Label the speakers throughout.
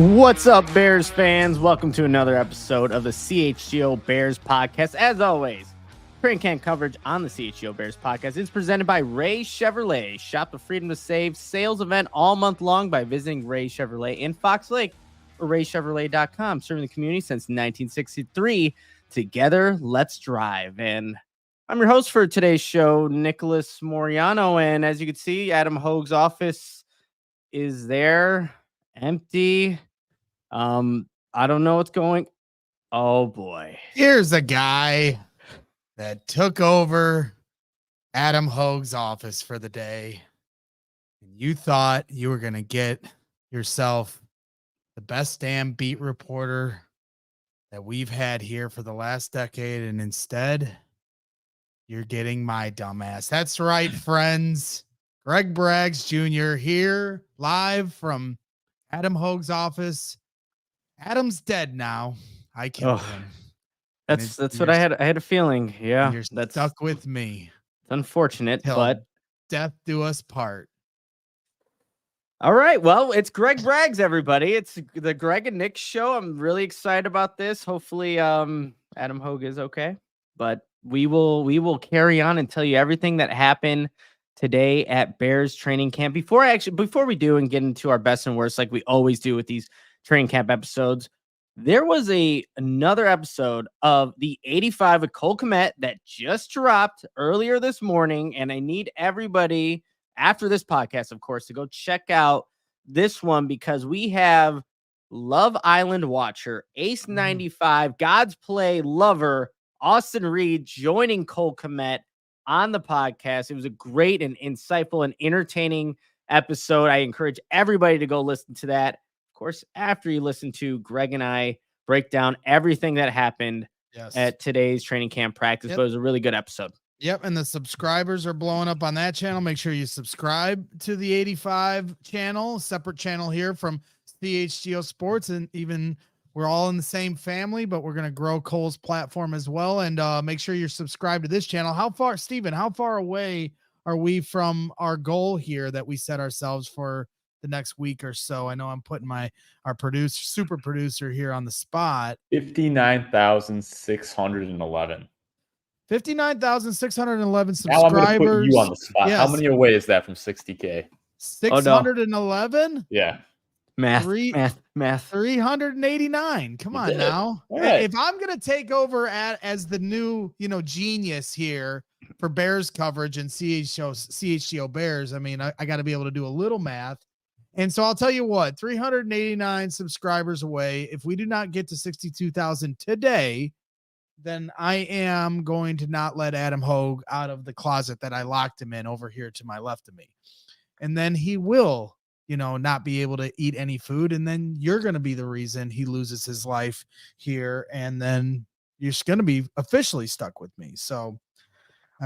Speaker 1: What's up, Bears fans? Welcome to another episode of the CHGO Bears Podcast. As always, training camp coverage on the CHGO Bears Podcast is presented by Ray Chevrolet. Shop the Freedom to Save sales event all month long by visiting Ray Chevrolet in Fox Lake or raychevrolet.com. Serving the community since 1963. Together, let's drive. And I'm your host for today's show, Nicholas Moreano. And as you can see, Adam Hogue's office is there, empty. I don't know what's going. Oh boy.
Speaker 2: Here's a guy that took over Adam Hogue's office for the day. And you thought you were going to get yourself the best damn beat reporter that we've had here for the last decade. And instead, you're getting my dumbass. That's right, friends. Greg Braggs Jr. here live from Adam Hogue's office. Adam's dead now. I killed him.
Speaker 1: That's what I had. I had a feeling. Yeah,
Speaker 2: you're
Speaker 1: that's
Speaker 2: stuck with me.
Speaker 1: It's unfortunate,
Speaker 2: Till
Speaker 1: but
Speaker 2: death do us part.
Speaker 1: All right. Well, it's Greg Braggs, everybody. It's the Greg and Nick show. I'm really excited about this. Hopefully, Adam Hogue is okay. But we will carry on and tell you everything that happened today at Bears training camp. Before we do and get into our best and worst, like we always do with these training camp episodes, there was another episode of the 85 with Cole Kmet that just dropped earlier this morning, and I need everybody after this podcast, of course, to go check out this one because we have Love Island watcher, Ace 95, God's Play lover, Austin Reed joining Cole Kmet on the podcast. It was a great and insightful and entertaining episode. I encourage everybody to go listen to that. Of course, after you listen to Greg and I break down everything that happened at today's training camp practice, but it was a really good episode.
Speaker 2: Yep, and the subscribers are blowing up on that channel. Make sure you subscribe to the 85 channel, separate channel here from CHGO Sports, and even we're all in the same family, but we're going to grow Cole's platform as well. And make sure you're subscribed to this channel. How far, Steven, how far away are we from our goal here that we set ourselves for the next week or so? I know I'm putting our super producer here on the spot.
Speaker 3: 59,611.
Speaker 2: 59,611 subscribers.
Speaker 3: Now I'm going to put you on the spot.
Speaker 2: Yes.
Speaker 3: How many away is that from 60K?
Speaker 2: 611?
Speaker 3: Yeah.
Speaker 1: Math.
Speaker 2: 389. Come on now.
Speaker 3: Right.
Speaker 2: If I'm going to take over as the new, genius here for Bears coverage and CHGO Bears, I mean, I got to be able to do a little math. And so I'll tell you what, 389 subscribers away. If we do not get to 62,000 today, then I am going to not let Adam Hogue out of the closet that I locked him in over here to my left of me. And then he will, not be able to eat any food. And then you're going to be the reason he loses his life here. And then you're going to be officially stuck with me. So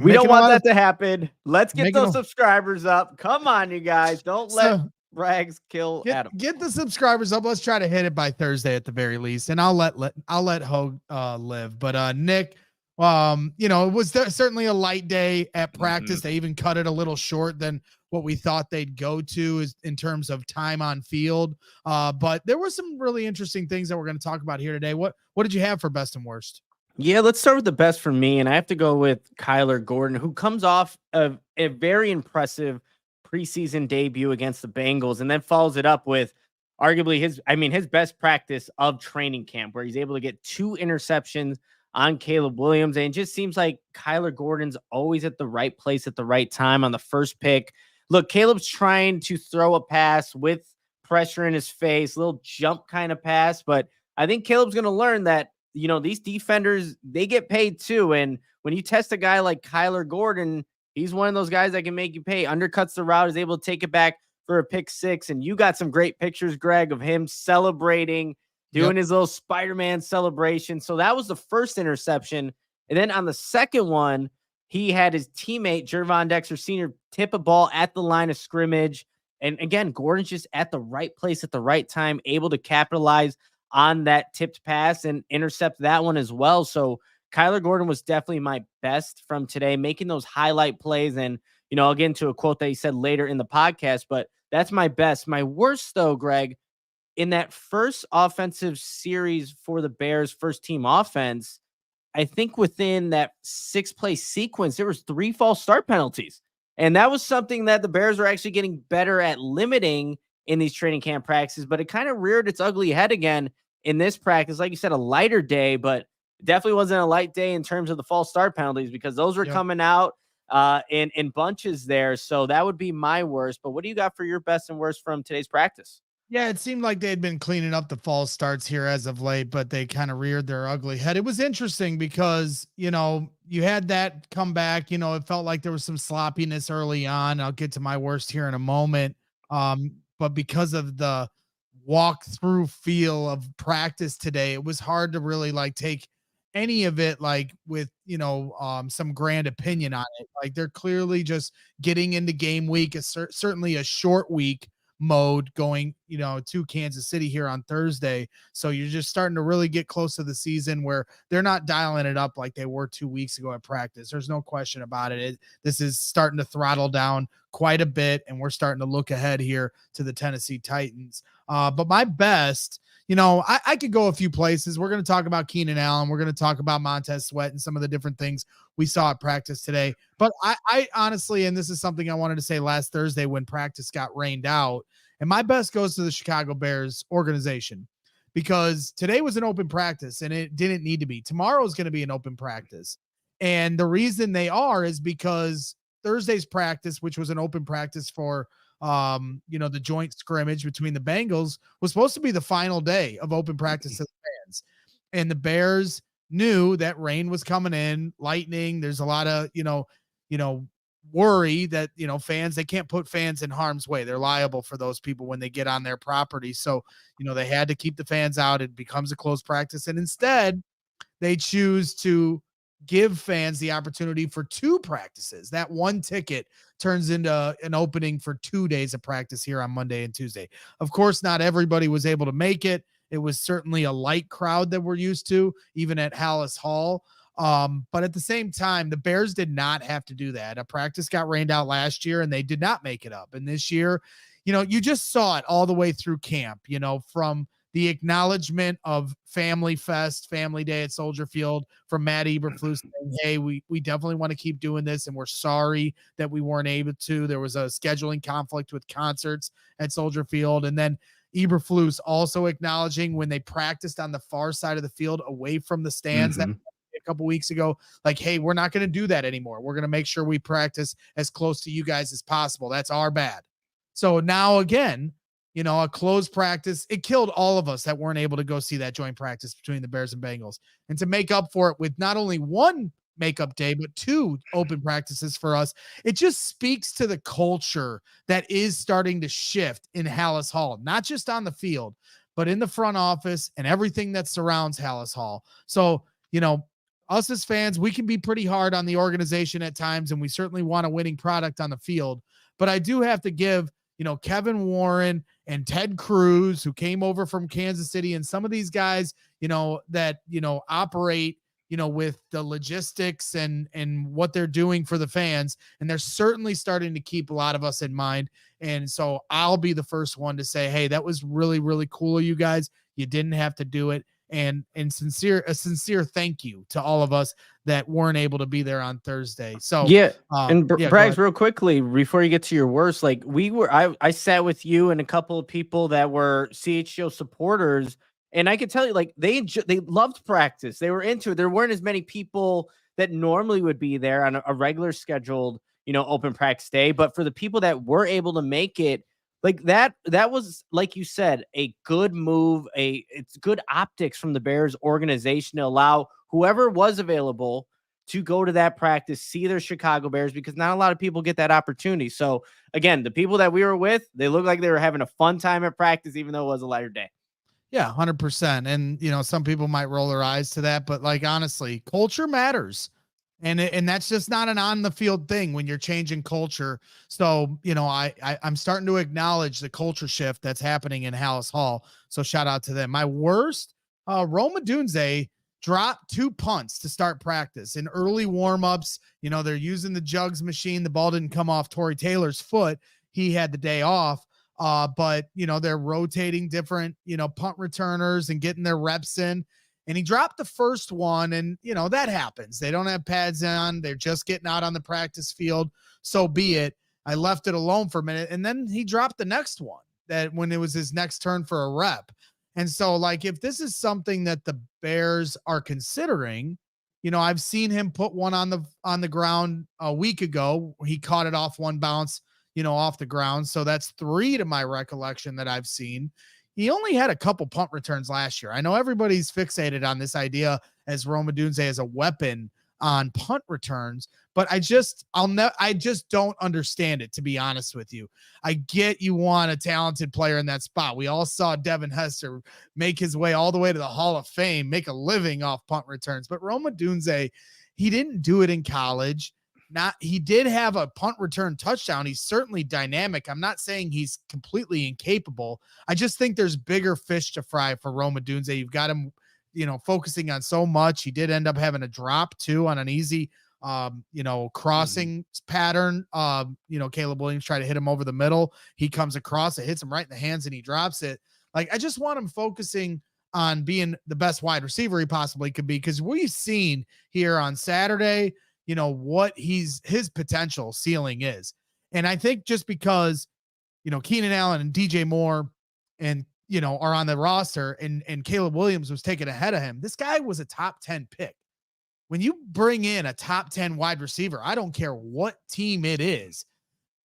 Speaker 1: we don't want that to happen. Let's get those subscribers up. Come on, you guys. Don't let Braggs kill Adam.
Speaker 2: Get the subscribers up. Let's try to hit it by Thursday at the very least. And I'll let Hogue live. But Nick, it was certainly a light day at practice. They even cut it a little short than what we thought they'd go to is in terms of time on field. But there were some really interesting things that we're going to talk about here today. What did you have for best and worst?
Speaker 1: Yeah, let's start with the best for me. And I have to go with Kyler Gordon, who comes off of a very impressive preseason debut against the Bengals and then follows it up with arguably his best practice of training camp, where he's able to get 2 interceptions on Caleb Williams. And it just seems like Kyler Gordon's always at the right place at the right time on the first pick. Look, Caleb's trying to throw a pass with pressure in his face, little jump kind of pass. But I think Caleb's going to learn that, these defenders, they get paid too. And when you test a guy like Kyler Gordon, he's one of those guys that can make you pay, undercuts the route, is able to take it back for a pick 6. And you got some great pictures, Greg, of him celebrating, doing his little Spider-Man celebration. So that was the first interception. And then on the second one, he had his teammate, Jervon Dexter Sr., tip a ball at the line of scrimmage. And again, Gordon's just at the right place at the right time, able to capitalize on that tipped pass and intercept that one as well. So Kyler Gordon was definitely my best from today, making those highlight plays. And, I'll get into a quote that he said later in the podcast, but that's my best. My worst, though, Greg, in that first offensive series for the Bears, first team offense, I think within that 6-play sequence, there was 3 false start penalties. And that was something that the Bears are actually getting better at limiting in these training camp practices, but it kind of reared its ugly head again in this practice. Like you said, a lighter day, but definitely wasn't a light day in terms of the false start penalties, because those were coming out in bunches there. So that would be my worst. But what do you got for your best and worst from today's practice?
Speaker 2: Yeah, it seemed like they had been cleaning up the false starts here as of late, but they kind of reared their ugly head. It was interesting because, you had that come back, it felt like there was some sloppiness early on. I'll get to my worst here in a moment. But because of the walk-through feel of practice today, it was hard to really take any of it with, some grand opinion on it. Like, they're clearly just getting into game week, certainly a short week mode going, to Kansas City here on Thursday. So you're just starting to really get close to the season where they're not dialing it up like they were 2 weeks ago at practice. There's no question about it. This is starting to throttle down quite a bit, and we're starting to look ahead here to the Tennessee Titans. But my best, I could go a few places. We're going to talk about Keenan Allen. We're going to talk about Montez Sweat and some of the different things we saw at practice today. But I honestly, and this is something I wanted to say last Thursday when practice got rained out, and my best goes to the Chicago Bears organization, because today was an open practice and it didn't need to be. Tomorrow is going to be an open practice. And the reason they are is because Thursday's practice, which was an open practice for the joint scrimmage between the Bengals, was supposed to be the final day of open practice to the fans. And the Bears knew that rain was coming in, lightning. There's a lot of, worry that, fans, they can't put fans in harm's way. They're liable for those people when they get on their property. So, they had to keep the fans out. It becomes a closed practice. And instead they choose to give fans the opportunity for 2 practices. That one ticket turns into an opening for 2 days of practice here on Monday and Tuesday. Of course, not everybody was able to make it. It was certainly a light crowd that we're used to, even at Hallis Hall. But at the same time, the Bears did not have to do that. A practice got rained out last year and they did not make it up. And this year, you just saw it all the way through camp, from the acknowledgement of Family Fest, Family Day at Soldier Field from Matt Eberflus saying, hey, we definitely want to keep doing this, and we're sorry that we weren't able to. There was a scheduling conflict with concerts at Soldier Field. And then Eberflus also acknowledging when they practiced on the far side of the field away from the stands that a couple weeks ago, like, hey, we're not going to do that anymore. We're going to make sure we practice as close to you guys as possible. That's our bad. So now again, a closed practice, it killed all of us that weren't able to go see that joint practice between the Bears and Bengals. And to make up for it with not only one makeup day, but 2 open practices for us, it just speaks to the culture that is starting to shift in Hallis Hall, not just on the field, but in the front office and everything that surrounds Hallis Hall. So, us as fans, we can be pretty hard on the organization at times, and we certainly want a winning product on the field. But I do have to give, Kevin Warren and Ted Cruz, who came over from Kansas City, and some of these guys, that, operate, with the logistics and what they're doing for the fans. And they're certainly starting to keep a lot of us in mind. And so I'll be the first one to say, hey, that was really, really cool of you guys. You didn't have to do it. And a sincere thank you to all of us that weren't able to be there on Thursday. So
Speaker 1: Braggs, real quickly before you get to your worst, I sat with you and a couple of people that were CHGO supporters, and I could tell you, they loved practice. They were into it. There weren't as many people that normally would be there on a regular scheduled, open practice day, but for the people that were able to make it, that was, like you said, a good move. It's good optics from the Bears organization to allow whoever was available to go to that practice, see their Chicago Bears, because not a lot of people get that opportunity. So again, the people that we were with, they looked like they were having a fun time at practice, even though it was a lighter day.
Speaker 2: Yeah, 100%. And, some people might roll their eyes to that, but honestly, culture matters. And that's just not an on the field thing when you're changing culture. So, I'm starting to acknowledge the culture shift that's happening in Hallis Hall. So shout out to them. My worst, Rome Odunze dropped 2 punts to start practice in early warmups. They're using the jugs machine. The ball didn't come off Torrey Taylor's foot. He had the day off. But they're rotating different, punt returners and getting their reps in. And he dropped the first one, and that happens. They don't have pads on. They're just getting out on the practice field. So be it. I left it alone for a minute, and then he dropped the next one that when it was his next turn for a rep. And so, like, if this is something that the Bears are considering, I've seen him put one on the ground a week ago. He caught it off one bounce, off the ground. So that's 3 to my recollection that I've seen. He only had a couple punt returns last year. I know everybody's fixated on this idea as Rome Odunze as a weapon on punt returns, but I just don't understand it, to be honest with you. I get you want a talented player in that spot. We all saw Devin Hester make his way all the way to the Hall of Fame, make a living off punt returns, but Rome Odunze, he didn't do it in college. He did have a punt return touchdown. He's certainly dynamic. I'm not saying he's completely incapable. I just think there's bigger fish to fry for Rome Odunze. You've got him, focusing on so much. He did end up having a drop too on an easy, crossing pattern. Caleb Williams tried to hit him over the middle. He comes across, it hits him right in the hands, and he drops it. Like, I just want him focusing on being the best wide receiver he possibly could be, because we've seen here on Saturday, what his potential ceiling is. And I think just because, Keenan Allen and DJ Moore and, are on the roster and Caleb Williams was taken ahead of him, this guy was a top 10 pick. When you bring in a top 10 wide receiver, I don't care what team it is,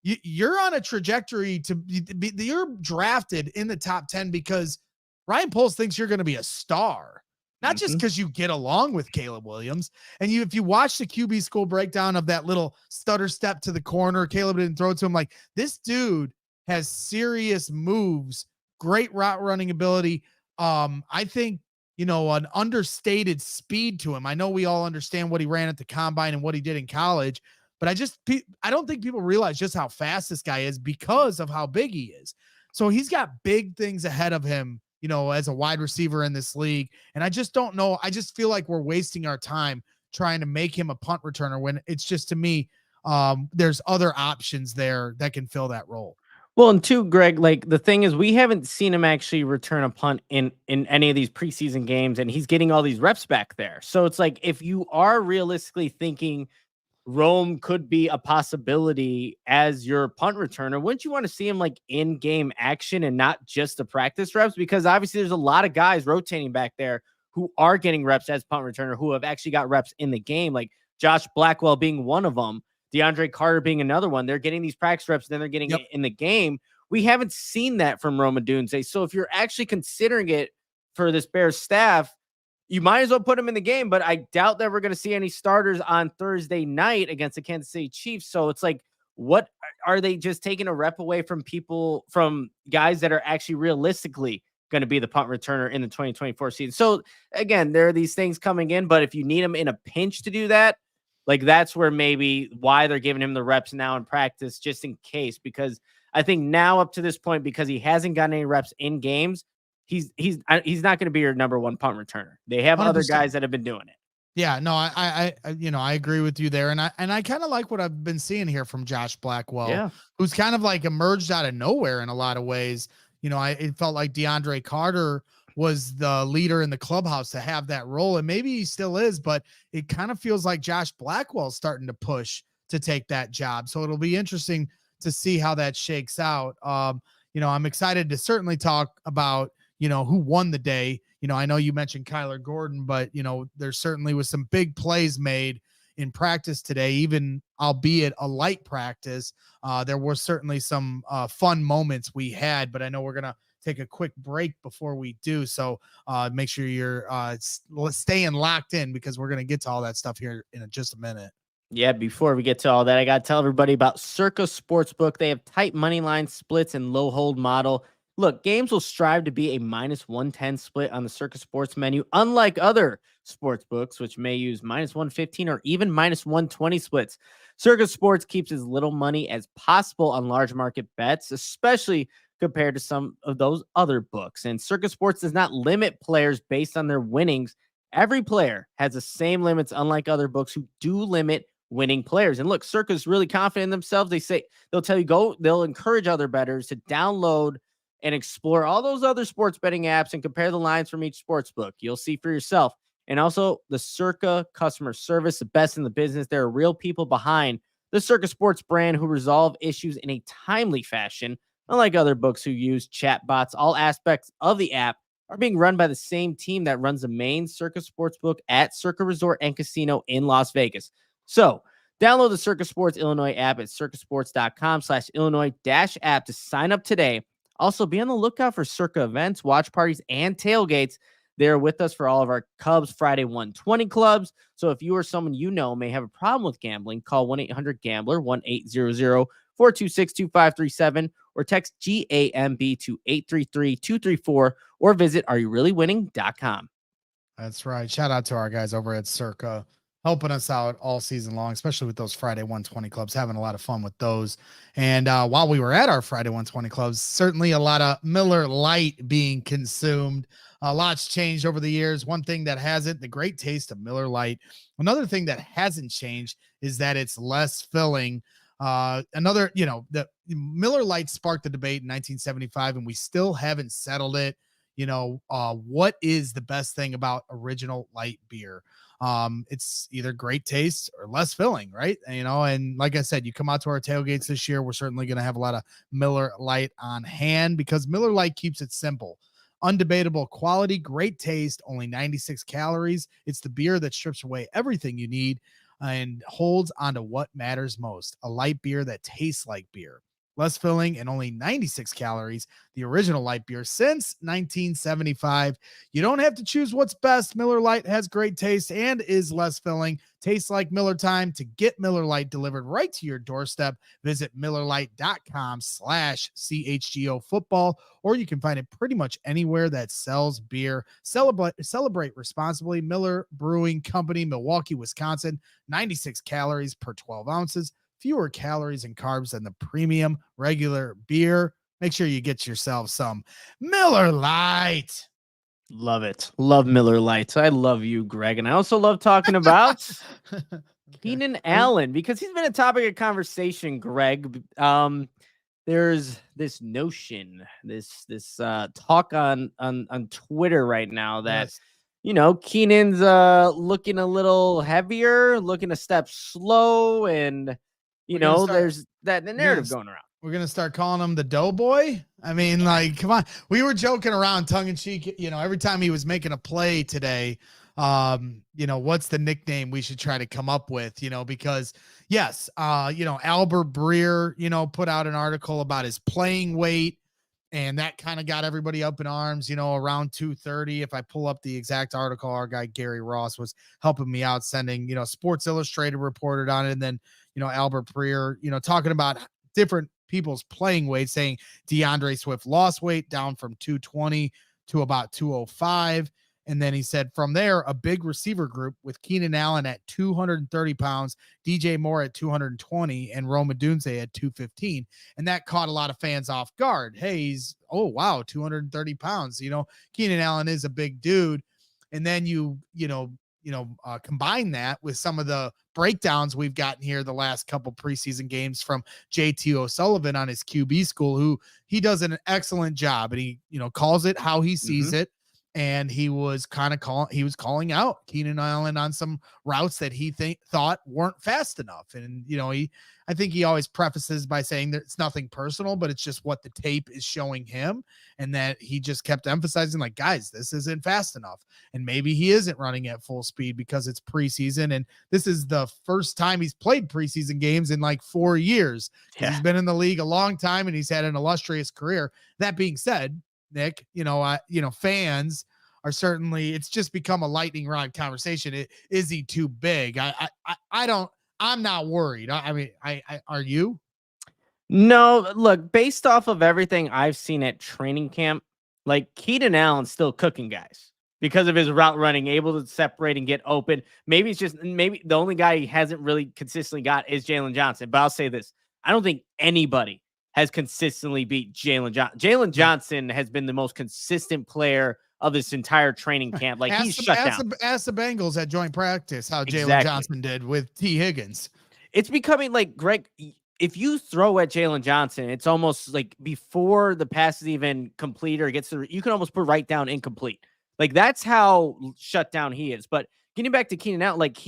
Speaker 2: you're on a trajectory you're drafted in the top 10 because Ryan Poles thinks you're going to be a star. Not just because you get along with Caleb Williams. And if you watch the QB school breakdown of that little stutter step to the corner, Caleb didn't throw it to him. Like, this dude has serious moves, great route running ability. I think, an understated speed to him. I know we all understand what he ran at the combine and what he did in college, but I don't think people realize just how fast this guy is because of how big he is. So he's got big things ahead of him, as a wide receiver in this league. And I just don't know. I just feel like we're wasting our time trying to make him a punt returner when it's just, to me, there's other options there that can fill that role.
Speaker 1: Well, and two, Greg, like, the thing is, we haven't seen him actually return a punt in any of these preseason games, and he's getting all these reps back there. So it's like, if you are realistically thinking Rome could be a possibility as your punt returner, wouldn't you want to see him like in game action and not just the practice reps? Because obviously there's a lot of guys rotating back there who are getting reps as punt returner, who have actually got reps in the game, like Josh Blackwell being one of them, DeAndre Carter being another one. They're getting these practice reps, then they're getting it in the game. We haven't seen that from Rome Odunze. So if you're actually considering it for this Bears staff, you might as well put him in the game, but I doubt that we're going to see any starters on Thursday night against the Kansas City Chiefs. So it's like, what are they just taking a rep away from people, from guys that are actually realistically going to be the punt returner in the 2024 season? So again, there are these things coming in, but if you need him in a pinch to do that, like, that's where maybe why they're giving him the reps now in practice, just in case, because I think now up to this point, because he hasn't gotten any reps in games, he's not going to be your number one punt returner. They have 100%. Other guys that have been doing it.
Speaker 2: Yeah, no, I agree with you there. And I kind of like what I've been seeing here from Josh Blackwell, who's kind of like emerged out of nowhere in a lot of ways. It felt like DeAndre Carter was the leader in the clubhouse to have that role. And maybe he still is, but it kind of feels like Josh Blackwell's starting to push to take that job. So it'll be interesting to see how that shakes out. I'm excited to certainly talk about, who won the day. I know you mentioned Kyler Gordon, but, there certainly was some big plays made in practice today, even albeit a light practice. There were certainly some fun moments we had, but I know we're going to take a quick break before we do. So make sure you're staying locked in, because we're going to get to all that stuff here in just a minute.
Speaker 1: Yeah, before we get to all that, I got to tell everybody about Circa Sportsbook. They have tight money line splits and low hold model. Look, games will strive to be a -110 split on the Circa Sports menu, unlike other sports books, which may use -115 or even -120 splits. Circa Sports keeps as little money as possible on large market bets, especially compared to some of those other books. And Circa Sports does not limit players based on their winnings. Every player has the same limits, unlike other books who do limit winning players. And look, Circa's really confident in themselves. They'll tell you they'll encourage other bettors to download and explore all those other sports betting apps and compare the lines from each sports book. You'll see for yourself. And also the Circa customer service, the best in the business. There are real people behind the Circa Sports brand who resolve issues in a timely fashion. Unlike other books who use chatbots, all aspects of the app are being run by the same team that runs the main Circa Sportsbook at Circa Resort and Casino in Las Vegas. So download the Circa Sports Illinois app at circasports.com/Illinois-app to sign up today. Also, be on the lookout for Circa events, watch parties, and tailgates. They're with us for all of our Cubs Friday 120 clubs. So if you or someone you know may have a problem with gambling, call 1-800-GAMBLER, 1-800-426-2537, or text GAMB to 833-234, or visit areyoureallywinning.com.
Speaker 2: That's right. Shout out to our guys over at Circa, helping us out all season long, especially with those Friday 120 clubs, having a lot of fun with those. And while we were at our Friday 120 clubs, certainly a lot of Miller Lite being consumed. A lot's changed over the years. One thing that hasn't, the great taste of Miller Lite. Another thing that hasn't changed is that it's less filling. The Miller Lite sparked the debate in 1975, and we still haven't settled it. What is the best thing about original light beer? It's either great taste or less filling, right? And like I said, you come out to our tailgates this year, we're certainly going to have a lot of Miller Lite on hand because Miller Lite keeps it simple. Undebatable quality, great taste, only 96 calories. It's the beer that strips away everything you need and holds onto what matters most. A light beer that tastes like beer. Less filling and only 96 calories. The original light beer since 1975. You don't have to choose what's best. Miller Lite has great taste and is less filling. Tastes like Miller time. To get Miller Lite delivered right to your doorstep, visit MillerLite.com/CHGO football, or you can find it pretty much anywhere that sells beer. Celebrate responsibly. Miller Brewing Company, Milwaukee, Wisconsin. 96 calories per 12 ounces. Fewer calories and carbs than the premium regular beer. Make sure you get yourself some Miller Lite.
Speaker 1: Love it. Love Miller Lite. I love you, Greg. And I also love talking about Keenan Allen because he's been a topic of conversation, Greg. There's this notion, this talk on Twitter right now that, Keenan's looking a little heavier, looking a step slow, and there's that narrative going around.
Speaker 2: We're going to start calling him the Doughboy. I mean, come on. We were joking around tongue in cheek, every time he was making a play today, what's the nickname we should try to come up with, because yes, Albert Breer, put out an article about his playing weight, and that kind of got everybody up in arms, around 2:30. If I pull up the exact article, our guy Gary Ross was helping me out, sending, Sports Illustrated reported on it. And then, Albert Breer, talking about different people's playing weight, saying DeAndre Swift lost weight down from 220 to about 205. And then he said from there, a big receiver group with Keenan Allen at 230 pounds, DJ Moore at 220, and Rome Odunze at 215. And that caught a lot of fans off guard. Hey, 230 pounds. Keenan Allen is a big dude. And then combine that with some of the breakdowns we've gotten here the last couple preseason games from JT O'Sullivan on his QB school, who he does an excellent job, and he, calls it how he sees it. And he was calling out Keenan Allen on some routes that he thought weren't fast enough. And, I think he always prefaces by saying that it's nothing personal, but it's just what the tape is showing him. And that he just kept emphasizing, like, guys, this isn't fast enough. And maybe he isn't running at full speed because it's preseason. And this is the first time he's played preseason games in like 4 years. Yeah. He's been in the league a long time and he's had an illustrious career. That being said, Nick, fans are certainly, it's just become a lightning rod conversation. Is he too big? I'm not worried. Are you?
Speaker 1: No, look, based off of everything I've seen at training camp, like Keenan Allen's still cooking guys because of his route running, able to separate and get open. Maybe the only guy he hasn't really consistently got is Jalen Johnson. But I'll say this. I don't think anybody has consistently beat Jalen Johnson. Jalen Johnson has been the most consistent player of this entire training camp. Like, he's shut down.
Speaker 2: Ask the Bengals at joint practice how Jalen Johnson did with T. Higgins.
Speaker 1: It's becoming like, Greg, if you throw at Jalen Johnson, it's almost like before the pass is even complete or gets you can almost put right down incomplete. Like that's how shut down he is. But getting back to Keenan Allen, like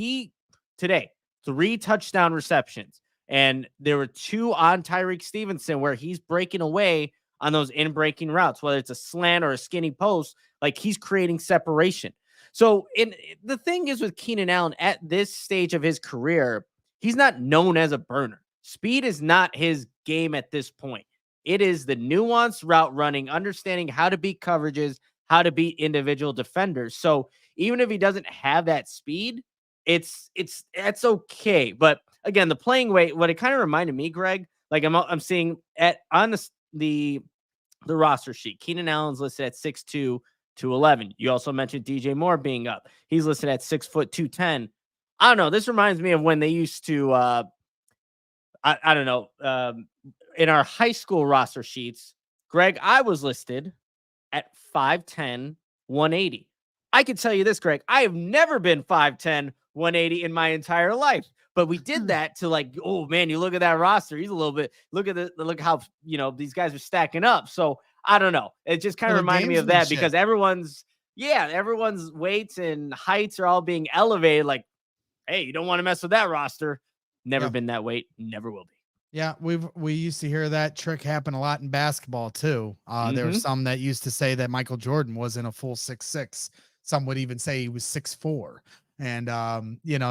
Speaker 1: today, 3 touchdown receptions. And there were 2 on Tyreek Stevenson where he's breaking away on those in-breaking routes, whether it's a slant or a skinny post, like he's creating separation. So the thing is with Keenan Allen at this stage of his career, he's not known as a burner. Speed is not his game at this point. It is the nuanced route running, understanding how to beat coverages, how to beat individual defenders. So even if he doesn't have that speed, that's okay. But again, the playing weight, what it kind of reminded me, Greg, like I'm seeing on the roster sheet, Keenan Allen's listed at 6'2", 211. You also mentioned DJ Moore being up. He's listed at 6 foot 210. I don't know. This reminds me of when they used to, I don't know, in our high school roster sheets, Greg, I was listed at 5'10", 180. I can tell you this, Greg, I have never been 5'10", 180 in my entire life. But we did that to like, oh man, you look at that roster. He's a little bit, look how, these guys are stacking up. So I don't know. It just kind of reminded me of that because everyone's weights and heights are all being elevated. Like, hey, you don't want to mess with that roster. Never been that weight. Never will be.
Speaker 2: Yeah, we used to hear that trick happen a lot in basketball too. There were some that used to say that Michael Jordan wasn't a full 6'6". Some would even say he was 6'4". And,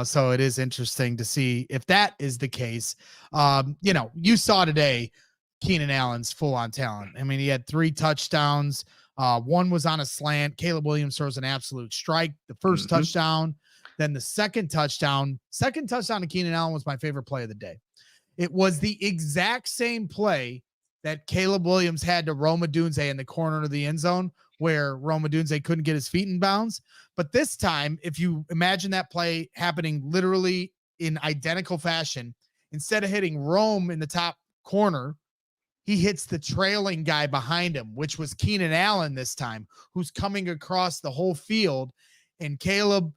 Speaker 2: so it is interesting to see if that is the case. You saw today Keenan Allen's full on talent. I mean, he had 3 touchdowns. One was on a slant. Caleb Williams throws an absolute strike. The first touchdown, then the second touchdown to Keenan Allen was my favorite play of the day. It was the exact same play that Caleb Williams had to Rome Odunze in the corner of the end zone where Rome Odunze couldn't get his feet in bounds. But this time, if you imagine that play happening literally in identical fashion, instead of hitting Rome in the top corner, he hits the trailing guy behind him, which was Keenan Allen this time, who's coming across the whole field. And Caleb,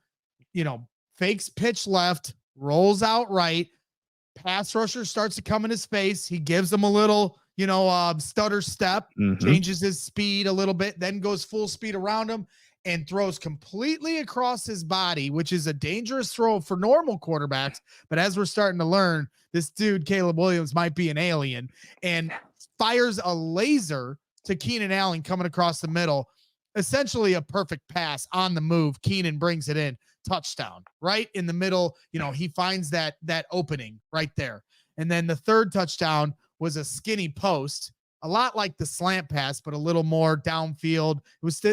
Speaker 2: fakes pitch left, rolls out right. Pass rusher starts to come in his face. He gives him a little, stutter step, changes his speed a little bit, then goes full speed around him and throws completely across his body, which is a dangerous throw for normal quarterbacks. But as we're starting to learn, this dude, Caleb Williams, might be an alien, and fires a laser to Keenan Allen coming across the middle. Essentially a perfect pass on the move. Keenan brings it in. Touchdown right in the middle. He finds that opening right there. And then the third touchdown was a skinny post, a lot like the slant pass, but a little more downfield.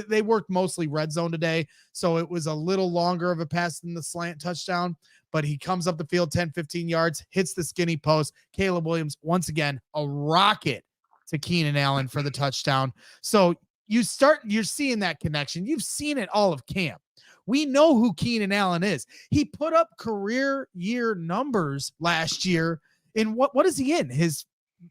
Speaker 2: They worked mostly red zone today, so it was a little longer of a pass than the slant touchdown, but he comes up the field 10-15 yards, hits the skinny post. Caleb Williams, once again, a rocket to Keenan Allen for the touchdown. So you're seeing that connection. You've seen it all of camp. We know who Keenan Allen is. He put up career year numbers last year. In what is he in? His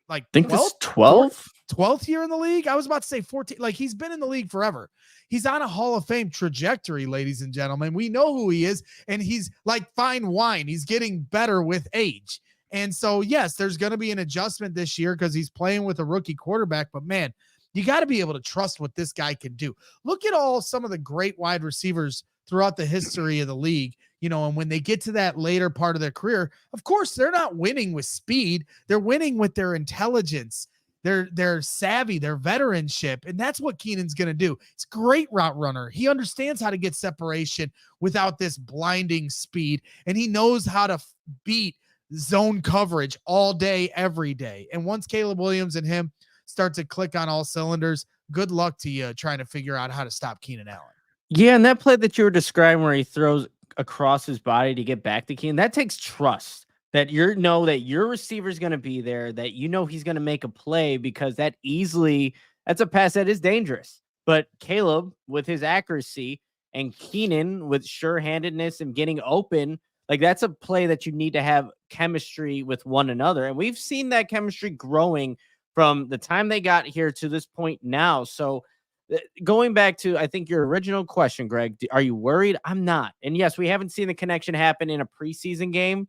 Speaker 2: I think 12th year in the league. I was about to say 14. Like he's been in the league forever. He's on a Hall of Fame trajectory, ladies and gentlemen. We know who he is, and he's like fine wine. He's getting better with age. And so, yes, there's going to be an adjustment this year because he's playing with a rookie quarterback. But man, you got to be able to trust what this guy can do. Look at some of the great wide receivers throughout the history of the league, and when they get to that later part of their career, of course, they're not winning with speed. They're winning with their intelligence, their savvy, their veteranship. And that's what Keenan's going to do. He's a great route runner. He understands how to get separation without this blinding speed. And he knows how to beat zone coverage all day, every day. And once Caleb Williams and him start to click on all cylinders, good luck to you trying to figure out how to stop Keenan Allen.
Speaker 1: Yeah, and that play that you were describing where he throws across his body to get back to Keenan, that takes trust that that your receiver is going to be there, that he's going to make a play, because that's a pass that is dangerous. But Caleb, with his accuracy, and Keenan with sure-handedness and getting open, like that's a play that you need to have chemistry with one another. And we've seen that chemistry growing from the time they got here to this point now. So going back to, I think, your original question, Greg, are you worried? I'm not. And yes, we haven't seen the connection happen in a preseason game.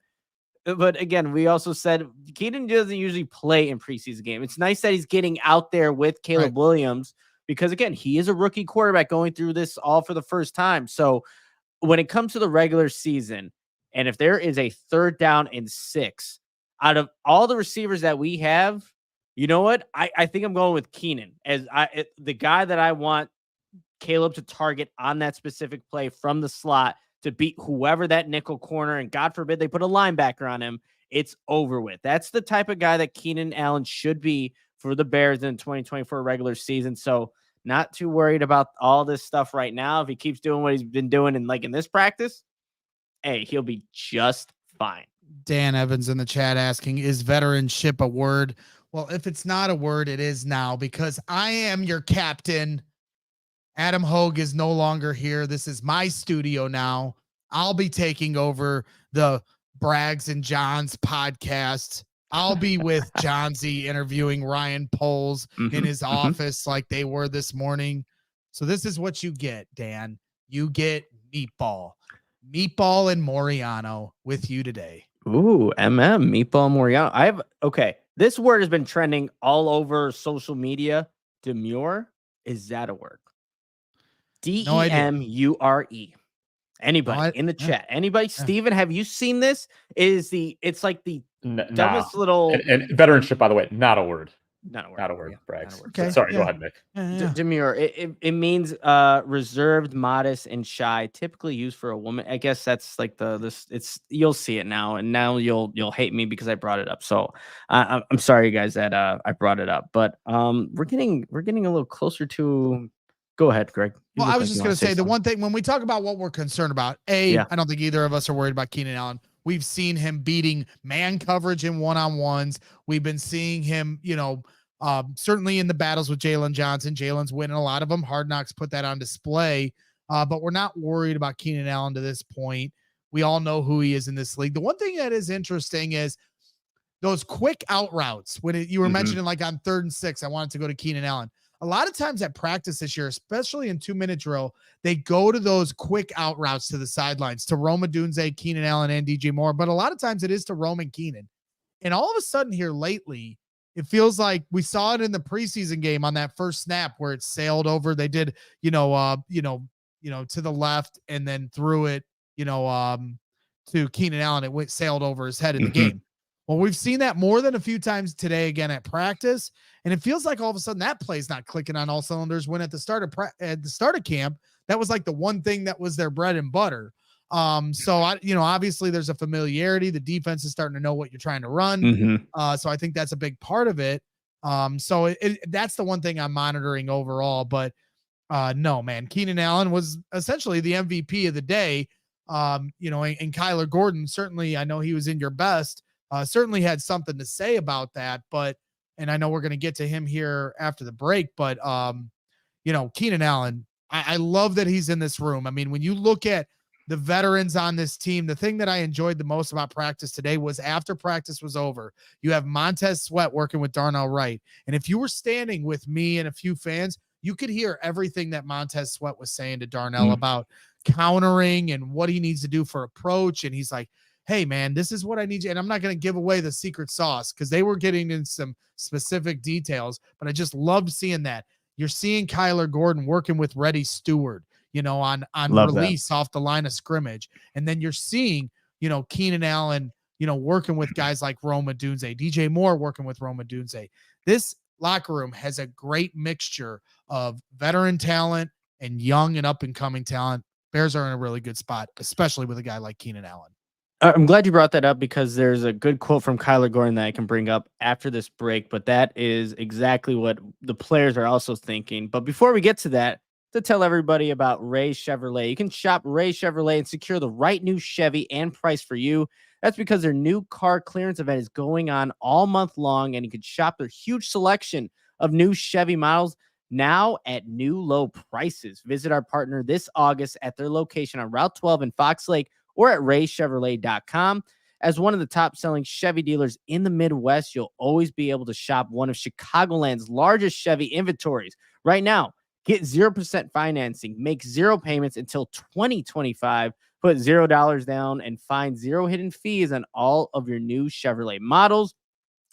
Speaker 1: But again, we also said Keenan doesn't usually play in preseason game. It's nice that he's getting out there with Caleb Williams because, again, he is a rookie quarterback going through this all for the first time. So when it comes to the regular season, and if there is a 3rd down and 6 out of all the receivers that we have, you know what? I think I'm going with Keenan as the guy that I want Caleb to target on that specific play from the slot to beat whoever that nickel corner, and God forbid they put a linebacker on him. It's over with. That's the type of guy that Keenan Allen should be for the Bears in 2024 regular season. So not too worried about all this stuff right now. If he keeps doing what he's been doing in this practice, hey, he'll be just fine.
Speaker 2: Dan Evans in the chat asking, is veteranship a word? Well, if it's not a word, it is now, because I am your captain. Adam Hogue is no longer here. This is my studio now. I'll be taking over the Braggs and Johns podcast. I'll be with John Z interviewing Ryan Poles in his office like they were this morning. So this is what you get, Dan. You get Meatball and Moreano with you today.
Speaker 1: Ooh, Meatball Moreano. Okay. This word has been trending all over social media. Is that a word? DEMURE. Anybody in the chat? Anybody? Steven, have you seen this? It's like the dumbest little.
Speaker 3: And veteranship, by the way, not a word.
Speaker 1: Not a word.
Speaker 3: Not a word. Braggs.
Speaker 2: Okay.
Speaker 3: Sorry, go ahead, Nick.
Speaker 1: Demure. It means reserved, modest, and shy. Typically used for a woman. I guess that's like it's. You'll see it now, and now you'll hate me because I brought it up. So I'm sorry, guys, that I brought it up. But we're getting a little closer to. Go ahead, Greg.
Speaker 2: Well, I was just going to say the one thing when we talk about what we're concerned about, I don't think either of us are worried about Keenan Allen. We've seen him beating man coverage in one-on-ones. We've been seeing him, certainly in the battles with Jalen Johnson. Jalen's winning a lot of them. Hard Knocks put that on display, but we're not worried about Keenan Allen to this point. We all know who he is in this league. The one thing that is interesting is those quick out routes. When you were mentioning like on 3rd and 6, I wanted to go to Keenan Allen. A lot of times at practice this year, especially in 2-minute drill, they go to those quick out routes to the sidelines to Rome Odunze, Keenan Allen, and DJ Moore. But a lot of times it is to Rome and Keenan. And all of a sudden here lately, it feels like we saw it in the preseason game on that first snap where it sailed over. They did, to the left and then threw it, to Keenan Allen. It sailed over his head in the game. Well, we've seen that more than a few times today again at practice, and it feels like all of a sudden that play's not clicking on all cylinders. When at the start of camp, that was like the one thing that was their bread and butter. So obviously there's a familiarity. The defense is starting to know what you're trying to run. So I think that's a big part of it. So that's the one thing I'm monitoring overall. But no, man, Keenan Allen was essentially the MVP of the day. And Kyler Gordon, certainly, I know he was in your best. Certainly had something to say about that, and I know we're going to get to him here after the break, but Keenan Allen, I love that he's in this room. I mean, when you look at the veterans on this team, the thing that I enjoyed the most about practice today was after practice was over, you have Montez Sweat working with Darnell Wright. And if you were standing with me and a few fans, you could hear everything that Montez Sweat was saying to Darnell about countering and what he needs to do for approach. And he's like, hey man, this is what I need you. And I'm not going to give away the secret sauce because they were getting in some specific details, but I just loved seeing that. You're seeing Kyler Gordon working with Reddy Stewart, on release off the line of scrimmage. And then you're seeing, Keenan Allen, working with guys like Rome Odunze, DJ Moore working with Rome Odunze. This locker room has a great mixture of veteran talent and young and up and coming talent. Bears are in a really good spot, especially with a guy like Keenan Allen.
Speaker 1: I'm glad you brought that up because there's a good quote from Kyler Gordon that I can bring up after this break, but that is exactly what the players are also thinking. But before we get to that, to tell everybody about Ray Chevrolet. You can shop Ray Chevrolet and secure the right new Chevy and price for you. That's because their new car clearance event is going on all month long, and you can shop their huge selection of new Chevy models now at new low prices. Visit our partner this August at their location on Route 12 in Fox Lake, or at raychevrolet.com. As one of the top selling Chevy dealers in the Midwest, you'll always be able to shop one of Chicagoland's largest Chevy inventories. Right now, get 0% financing, make 0 payments until 2025 Put $0 down and find 0 hidden fees on all of your new Chevrolet models,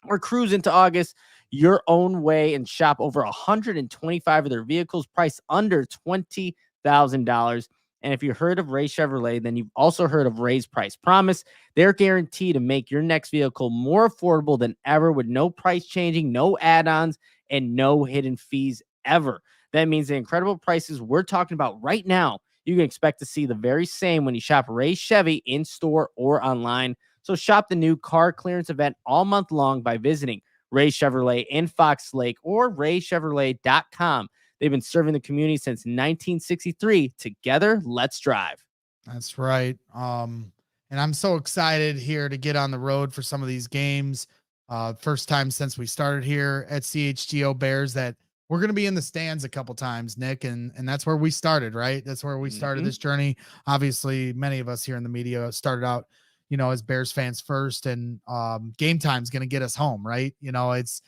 Speaker 1: or cruise into August your own way and shop over 125 of their vehicles priced under $20,000. And if you heard of Ray Chevrolet, then you've also heard of Ray's Price Promise. They're guaranteed to make your next vehicle more affordable than ever, with no price changing, no add-ons, and no hidden fees ever. That means the incredible prices we're talking about right now, you can expect to see the very same when you shop Ray Chevy in store or online. So shop the new car clearance event all month long by visiting Ray Chevrolet in Fox Lake or raychevrolet.com. They've been serving the community since 1963. Together, let's drive.
Speaker 2: That's right. And I'm so excited here to get on the road for some of these games. First time since we started here at CHGO Bears that we're going to be in the stands a couple times, Nick, and that's where we started, right? That's where we started this journey. Obviously, many of us here in the media started out, as Bears fans first, and game time is going to get us home, right? It's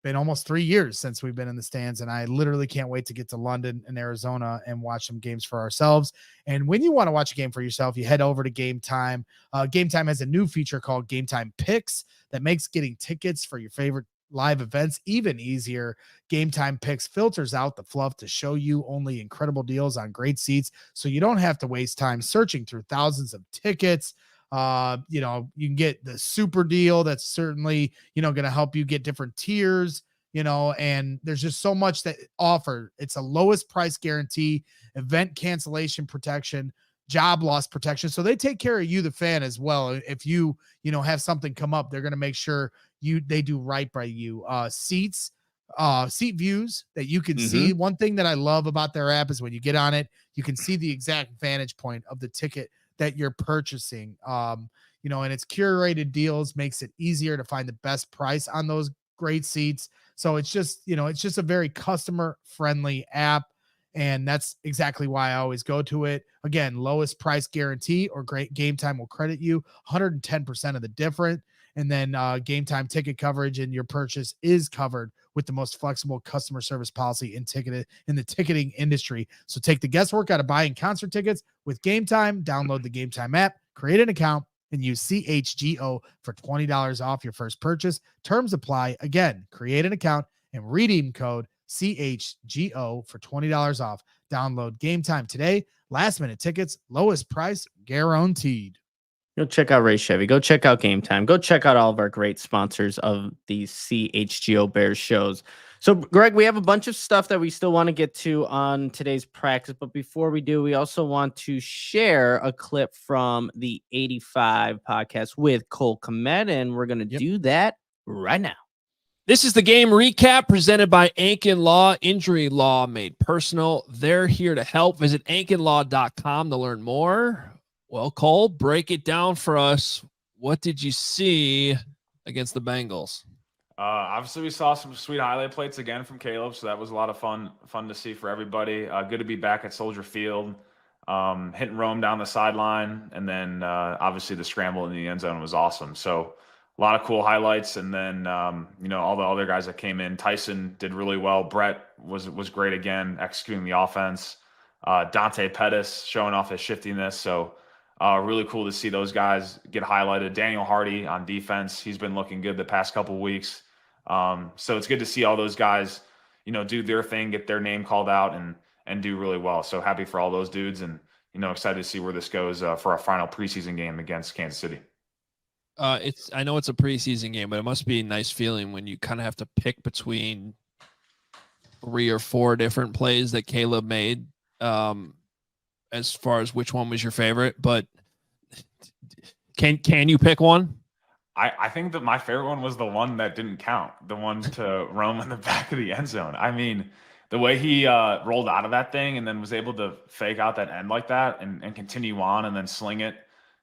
Speaker 2: been almost 3 years since we've been in the stands, and I literally can't wait to get to London and Arizona and watch some games for ourselves. And when you want to watch a game for yourself, you head over to Game Time. Game Time has a new feature called Game Time Picks that makes getting tickets for your favorite live events even easier. Game Time Picks filters out the fluff to show you only incredible deals on great seats, so you don't have to waste time searching through thousands of tickets. You can get the super deal that's certainly, going to help you get different tiers, and there's just so much that offer. It's a lowest price guarantee, event cancellation protection, job loss protection. So they take care of you, the fan, as well. If you have something come up, they're going to make sure they do right by you. Seat views that you can see. One thing that I love about their app is when you get on it, you can see the exact vantage point of the ticket that you're purchasing. And it's curated deals, makes it easier to find the best price on those great seats. So it's just a very customer friendly app. And that's exactly why I always go to it. Again, lowest price guarantee, or great Game Time will credit you 110% of the difference. And then Game Time ticket coverage in your purchase is covered with the most flexible customer service policy in the ticketing industry. So take the guesswork out of buying concert tickets with Game Time. Download the Game Time app, create an account, and use CHGO for $20 off your first purchase. Terms apply. Again, create an account and redeem code CHGO for $20 off. Download Game Time today. Last minute tickets, lowest price guaranteed.
Speaker 1: Go check out Ray Chevy. Go check out Game Time. Go check out all of our great sponsors of these CHGO Bears shows. So, Greg, we have a bunch of stuff that we still want to get to on today's practice. But before we do, we also want to share a clip from the 85 podcast with Cole Kmet, and we're going to do that right now.
Speaker 4: This is the game recap presented by Ankin Law. Injury law made personal. They're here to help. Visit ankinlaw.com to learn more. Well, Cole, break it down for us. What did you see against the Bengals?
Speaker 5: Obviously, we saw some sweet highlight plates again from Caleb, so that was a lot of fun to see for everybody. Good to be back at Soldier Field, hitting Rome down the sideline, and then obviously the scramble in the end zone was awesome. So a lot of cool highlights, and then all the other guys that came in. Tyson did really well. Brett was great again, executing the offense. Dante Pettis showing off his shiftiness. So really cool to see those guys get highlighted. Daniel Hardy on defense, he's been looking good the past couple of weeks. So it's good to see all those guys, do their thing, get their name called out, and do really well. So happy for all those dudes, and excited to see where this goes for our final preseason game against Kansas City.
Speaker 4: I know it's a preseason game, but it must be a nice feeling when you kind of have to pick between 3 or 4 different plays that Caleb made, as far as which one was your favorite. But can you pick one?
Speaker 5: I think that my favorite one was the one that didn't count, the one to Rome in the back of the end zone. I mean, the way he rolled out of that thing and then was able to fake out that end like that and continue on and then sling it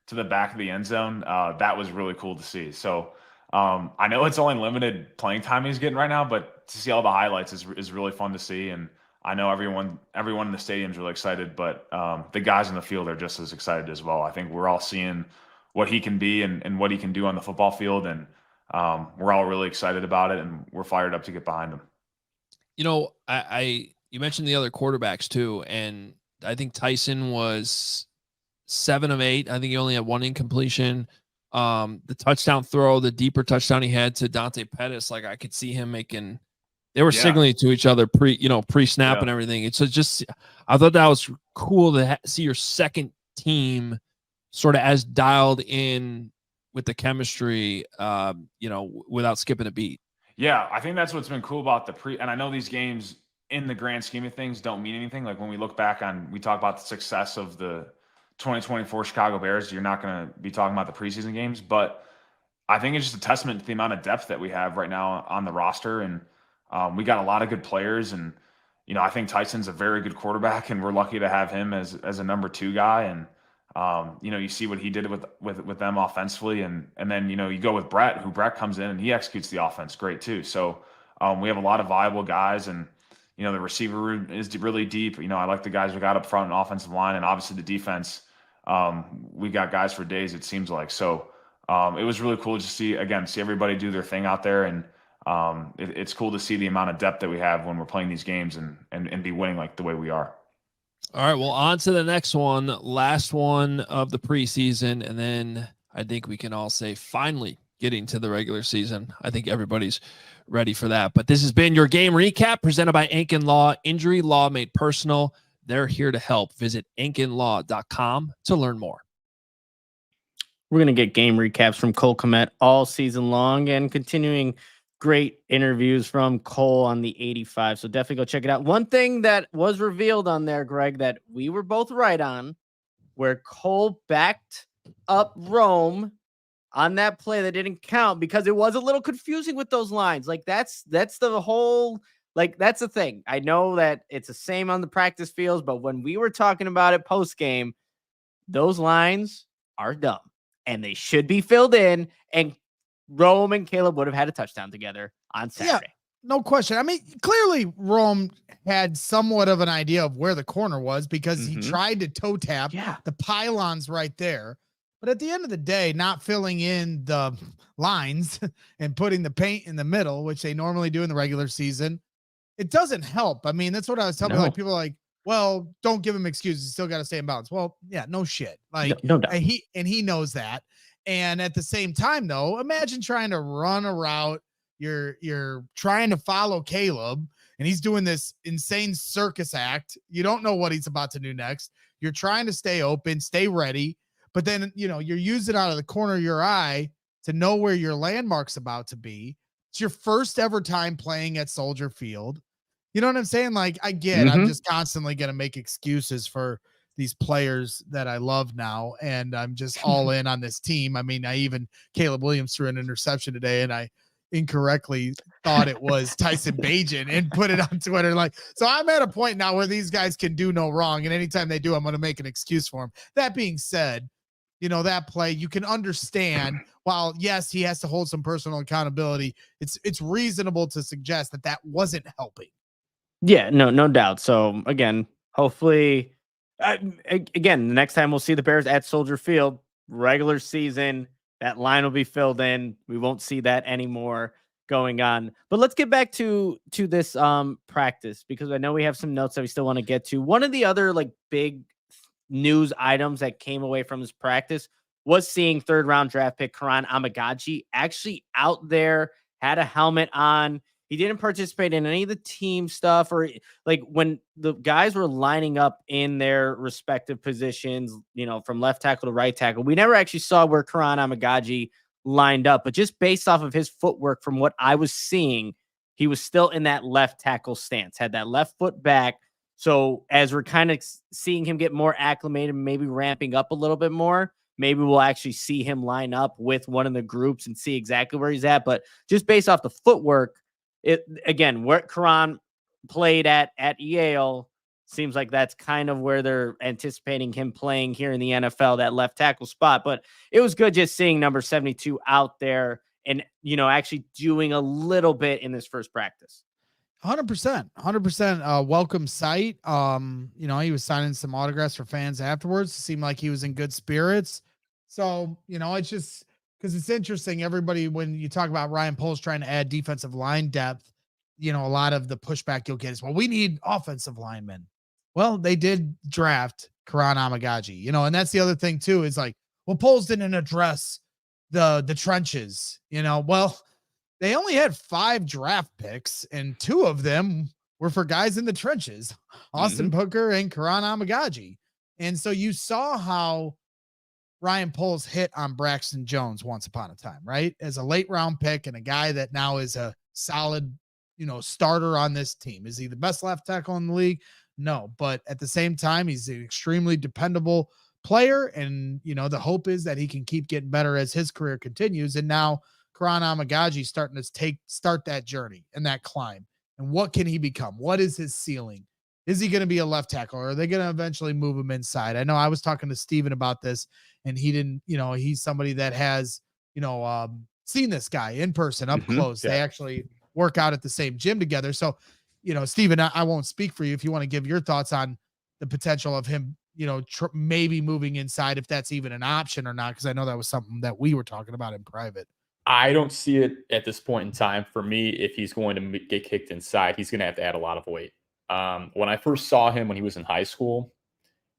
Speaker 5: to the back of the end zone, that was really cool to see. So I know it's only limited playing time he's getting right now, but to see all the highlights is really fun to see. And I know everyone in the stadium is really excited, but the guys in the field are just as excited as well. I think we're all seeing what he can be and what he can do on the football field, and we're all really excited about it, and we're fired up to get behind him.
Speaker 4: You mentioned the other quarterbacks too, and I think Tyson was 7 of 8. I think he only had 1 incompletion. The touchdown throw, the deeper touchdown he had to Dante Pettis, like I could see him making. They were signaling to each other pre-snap and everything. It's just, I thought that was cool to see your second team sort of as dialed in with the chemistry, without skipping a beat.
Speaker 5: Yeah, I think that's what's been cool about and I know these games in the grand scheme of things don't mean anything. Like when we look back we talk about the success of the 2024 Chicago Bears, you're not going to be talking about the preseason games, but I think it's just a testament to the amount of depth that we have right now on the roster. And we got a lot of good players, and I think Tyson's a very good quarterback, and we're lucky to have him as a number 2 guy. And you see what he did with them offensively, and then you go with Brett, comes in and he executes the offense great too. So we have a lot of viable guys, and the receiver room is really deep. I like the guys we got up front and offensive line, and obviously the defense. We got guys for days, it seems like. So it was really cool to see everybody do their thing out there, and it's cool to see the amount of depth that we have when we're playing these games and be winning like the way we are.
Speaker 4: All right, well, on to the next one, last one of the preseason, and then I think we can all say finally getting to the regular season. I think everybody's ready for that. But this has been your game recap presented by Ankin Law. Injury law made personal. They're here to help. Visit ankinlaw.com to learn more.
Speaker 1: We're going to get game recaps from Cole Kmet all season long, and continuing great interviews from Cole on the 85. So definitely go check it out. One thing that was revealed on there, Greg, that we were both right on, where Cole backed up Rome on that play that didn't count because it was a little confusing with those lines. Like that's the whole, like that's the thing. I know that it's the same on the practice fields, but when we were talking about it post game, those lines are dumb and they should be filled in, and Rome and Caleb would have had a touchdown together on Saturday.
Speaker 2: Yeah, no question. I mean, clearly Rome had somewhat of an idea of where the corner was because he tried to toe tap the pylons right there. But at the end of the day, not filling in the lines and putting the paint in the middle, which they normally do in the regular season, it doesn't help. I mean, that's what I was telling like people are like, well, don't give him excuses. You still got to stay in bounds. Well, yeah, no shit. Like
Speaker 1: no doubt.
Speaker 2: He knows that. And at the same time, though, imagine trying to run a route. You're trying to follow Caleb, and he's doing this insane circus act. You don't know what he's about to do next. You're trying to stay open, stay ready, but then you're using out of the corner of your eye to know where your landmark's about to be. It's your first ever time playing at Soldier Field. You know what I'm saying? Like, I get, I'm just constantly going to make excuses for these players that I love now, and I'm just all in on this team. I mean, Caleb Williams threw an interception today, and I incorrectly thought it was Tyson Bagent and put it on Twitter. Like, so I'm at a point now where these guys can do no wrong, and anytime they do, I'm going to make an excuse for them. That being said, that play, you can understand, while yes, he has to hold some personal accountability, it's reasonable to suggest that wasn't helping.
Speaker 1: Yeah, no doubt. So again, hopefully, again, the next time we'll see the Bears at Soldier Field, regular season, that line will be filled in. We won't see that anymore going on. But let's get back to this practice, because I know we have some notes that we still want to get to. One of the other like big news items that came away from this practice was seeing 3rd round draft pick Karan Amagaji actually out there, had a helmet on. He didn't participate in any of the team stuff, or like when the guys were lining up in their respective positions, from left tackle to right tackle. We never actually saw where Karan Amagaji lined up, but just based off of his footwork, from what I was seeing, he was still in that left tackle stance, had that left foot back. So as we're kind of seeing him get more acclimated, maybe ramping up a little bit more, maybe we'll actually see him line up with one of the groups and see exactly where he's at. But just based off the footwork, where Karan played at Yale, seems like that's kind of where they're anticipating him playing here in the NFL, that left tackle spot. But it was good just seeing number 72 out there and, actually doing a little bit in this first practice.
Speaker 2: 100%. Welcome sight. He was signing some autographs for fans afterwards. It seemed like he was in good spirits. So, it's just, because it's interesting, everybody, when you talk about Ryan Poles trying to add defensive line depth, a lot of the pushback you'll get is, well, we need offensive linemen. Well, they did draft Karan Amagaji, and that's the other thing too, is like, well, Poles didn't address the trenches, well, they only had 5 draft picks and 2 of them were for guys in the trenches, Austin Booker and Karan Amagaji. And so you saw how Ryan Poles hit on Braxton Jones once upon a time, right? As a late round pick and a guy that now is a solid, starter on this team. Is he the best left tackle in the league? No, but at the same time, he's an extremely dependable player. And, the hope is that he can keep getting better as his career continues. And now Karan Amagaji starting to start that journey and that climb. And what can he become? What is his ceiling? Is he going to be a left tackle, or are they going to eventually move him inside? I know I was talking to Steven about this, and he didn't, he's somebody that has, seen this guy in person up close.
Speaker 3: Yeah.
Speaker 2: They actually work out at the same gym together. So, Steven, I won't speak for you if you want to give your thoughts on the potential of him, maybe moving inside, if that's even an option or not, because I know that was something that we were talking about in private.
Speaker 3: I don't see it at this point in time. For me, if he's going to get kicked inside, he's going to have to add a lot of weight. When I first saw him when he was in high school,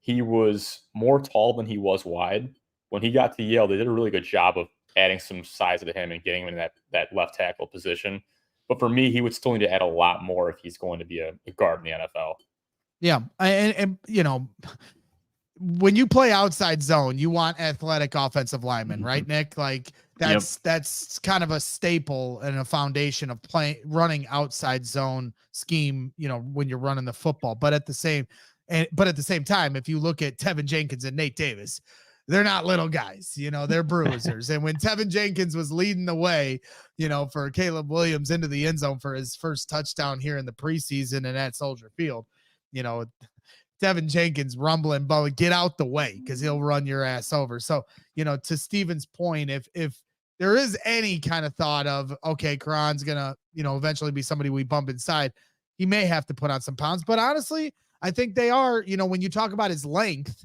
Speaker 3: he was more tall than he was wide. When he got to Yale, they did a really good job of adding some size to him and getting him in that left tackle position. But for me, he would still need to add a lot more if he's going to be a guard in the NFL.
Speaker 2: Yeah. And when you play outside zone, you want athletic offensive linemen, right, Nick? Like that's kind of a staple and a foundation of running outside zone scheme, when you're running the football. But at the same time, if you look at Tevin Jenkins and Nate Davis, they're not little guys, they're bruisers. And when Tevin Jenkins was leading the way, for Caleb Williams into the end zone for his first touchdown here in the preseason and at Soldier Field, Tevin Jenkins rumbling, but get out the way because he'll run your ass over. So, to Steven's point, if there is any kind of thought of, okay, Karan's going to, eventually be somebody we bump inside, he may have to put on some pounds. But honestly, I think they are, when you talk about his length,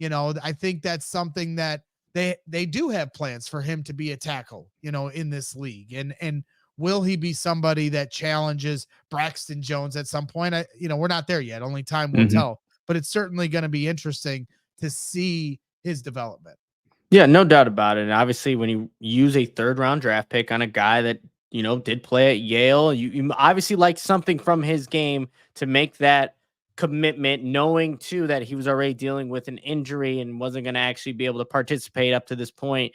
Speaker 2: I think that's something that they do have plans for him to be a tackle, in this league. And will he be somebody that challenges Braxton Jones at some point? We're not there yet. Only time will tell. But it's certainly going to be interesting to see his development.
Speaker 1: Yeah, no doubt about it. And obviously, when you use a 3rd round draft pick on a guy that, did play at Yale, you obviously like something from his game to make that commitment, knowing too that he was already dealing with an injury and wasn't going to actually be able to participate up to this point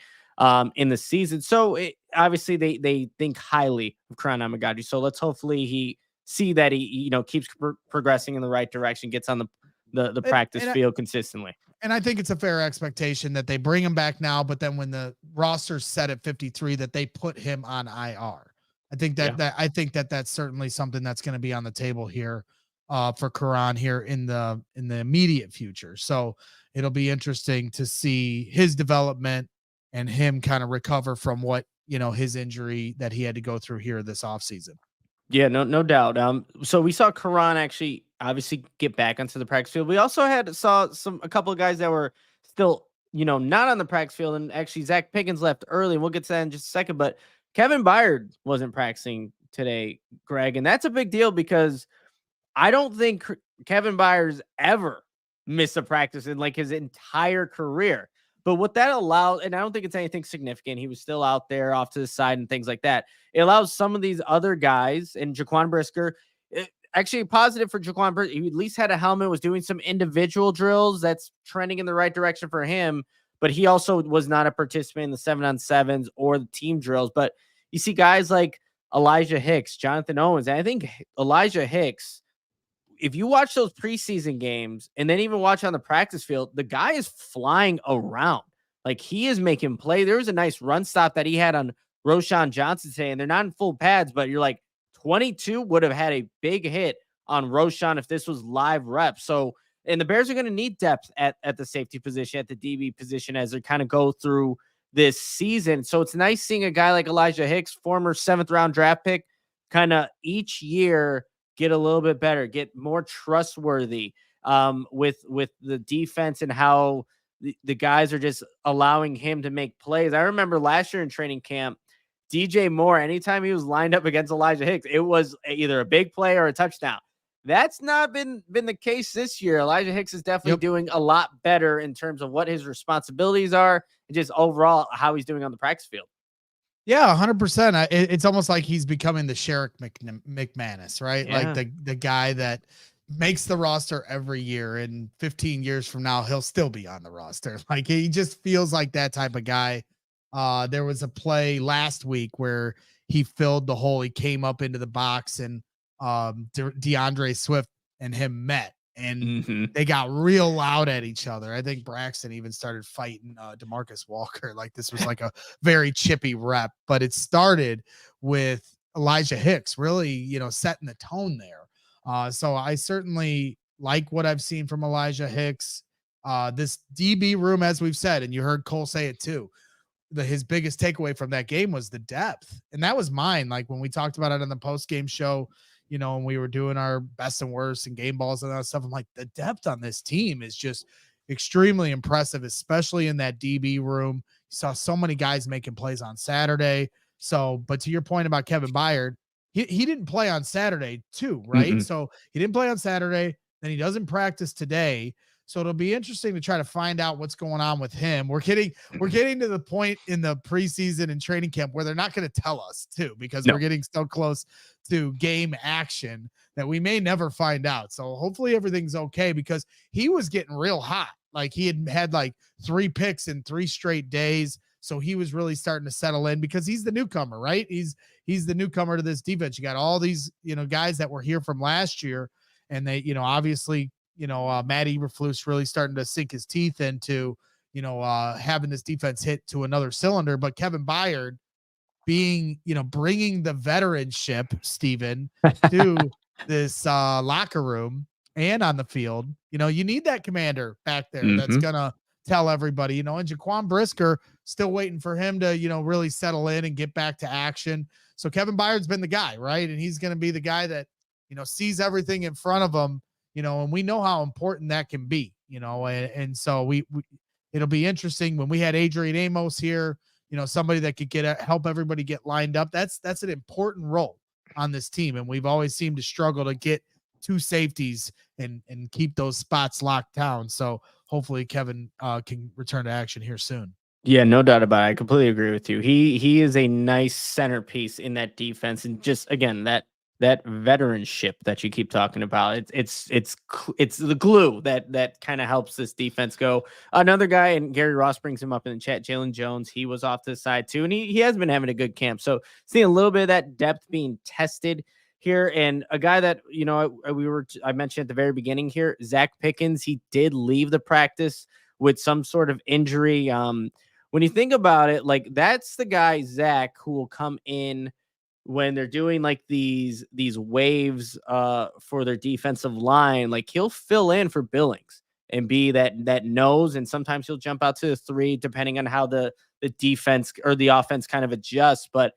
Speaker 1: in the season. So obviously they think highly of Karan Amagaji. So let's hopefully he see that he, keeps progressing in the right direction, gets on the practice field consistently.
Speaker 2: And I think it's a fair expectation that they bring him back now, but then when the roster's set at 53, that they put him on IR. I think that's certainly something that's going to be on the table here for Karan here in the immediate future. So it'll be interesting to see his development and him kind of recover from what, his injury that he had to go through here this offseason.
Speaker 1: Yeah, no doubt. So we saw Karan actually obviously get back onto the practice field. We also saw a couple of guys that were still, not on the practice field. And actually Zach Pickens left early, and we'll get to that in just a second. But Kevin Byard wasn't practicing today, Greg. And that's a big deal because I don't think Kevin Byard's ever missed a practice in like his entire career. But what that allowed, and I don't think it's anything significant, he was still out there off to the side and things like that. It allows some of these other guys, and Jaquan Brisker, actually positive for Jaquan Brisker. He at least had a helmet, was doing some individual drills. That's trending in the right direction for him. But he also was not a participant in the 7-on-7s or the team drills. But you see guys like Elijah Hicks, Jonathan Owens, and I think Elijah Hicks, if you watch those preseason games and then even watch on the practice field, the guy is flying around. Like, he is making play. There was a nice run stop that he had on Roshan Johnson today, and they're not in full pads, but you're like, 22 would have had a big hit on Roshan if this was live reps. So, and the Bears are going to need depth at the safety position, at the DB position, as they kind of go through this season. So it's nice seeing a guy like Elijah Hicks, former 7th round draft pick, kind of each year get a little bit better, get more trustworthy with the defense and how the guys are just allowing him to make plays. I remember last year in training camp, DJ Moore, anytime he was lined up against Elijah Hicks, it was either a big play or a touchdown. That's not been the case this year. Elijah Hicks is definitely doing a lot better in terms of what his responsibilities are and just overall how he's doing on the practice field.
Speaker 2: Yeah, 100%. It's almost like he's becoming the Sherrick McManus, right?
Speaker 1: Yeah.
Speaker 2: Like the guy that makes the roster every year, and 15 years from now, he'll still be on the roster. Like, he just feels like that type of guy. There was a play last week where he filled the hole. He came up into the box, and DeAndre Swift and him met, and they got real loud at each other. I think Braxton even started fighting DeMarcus Walker. Like, this was like a very chippy rep, but it started with Elijah Hicks really, setting the tone there. So I certainly like what I've seen from Elijah Hicks. This DB room, as we've said, and you heard Cole say it too, his biggest takeaway from that game was the depth. And that was mine. Like, when we talked about it on the post-game show, and we were doing our best and worst and game balls and that stuff, I'm like, the depth on this team is just extremely impressive, especially in that DB room. You saw so many guys making plays on Saturday. So, but to your point about Kevin Byard, he didn't play on Saturday too, right? So he didn't play on Saturday, then he doesn't practice today. So it'll be interesting to try to find out what's going on with him. We're getting to the point in the preseason and training camp where they're not going to tell us too, because we're getting so close to game action that we may never find out. So hopefully everything's okay, because he was getting real hot. Like, he had like 3 picks in 3 straight days. So he was really starting to settle in, because he's the newcomer, right? He's the newcomer to this defense. You got all these, guys that were here from last year, and they, obviously, Matt Eberflus really starting to sink his teeth into, having this defense hit to another cylinder. But Kevin Byard being, bringing the veteranship, Steven, to this locker room and on the field, you need that commander back there that's going to tell everybody, and Jaquan Brisker, still waiting for him to, really settle in and get back to action. So Kevin Byard's been the guy, right? And he's going to be the guy that, sees everything in front of him, and we know how important that can be, and so it'll be interesting when we had Adrian Amos here, somebody that could help everybody get lined up. That's an important role on this team. And we've always seemed to struggle to get 2 safeties and keep those spots locked down. So hopefully Kevin can return to action here soon.
Speaker 1: Yeah, no doubt about it. I completely agree with you. He is a nice centerpiece in that defense, and just again that veteranship that you keep talking about. It's the glue that kind of helps this defense go. Another guy, and Gary Ross brings him up in the chat, Jalen Jones. He was off to the side too, and he has been having a good camp. So seeing a little bit of that depth being tested here, and a guy that I mentioned at the very beginning here, Zach Pickens. He did leave the practice with some sort of injury. When you think about it, like, that's the guy, Zach, who will come in when they're doing like these waves for their defensive line. Like, he'll fill in for Billings and be that nose, and sometimes he'll jump out to the 3 depending on how the defense or the offense kind of adjusts. But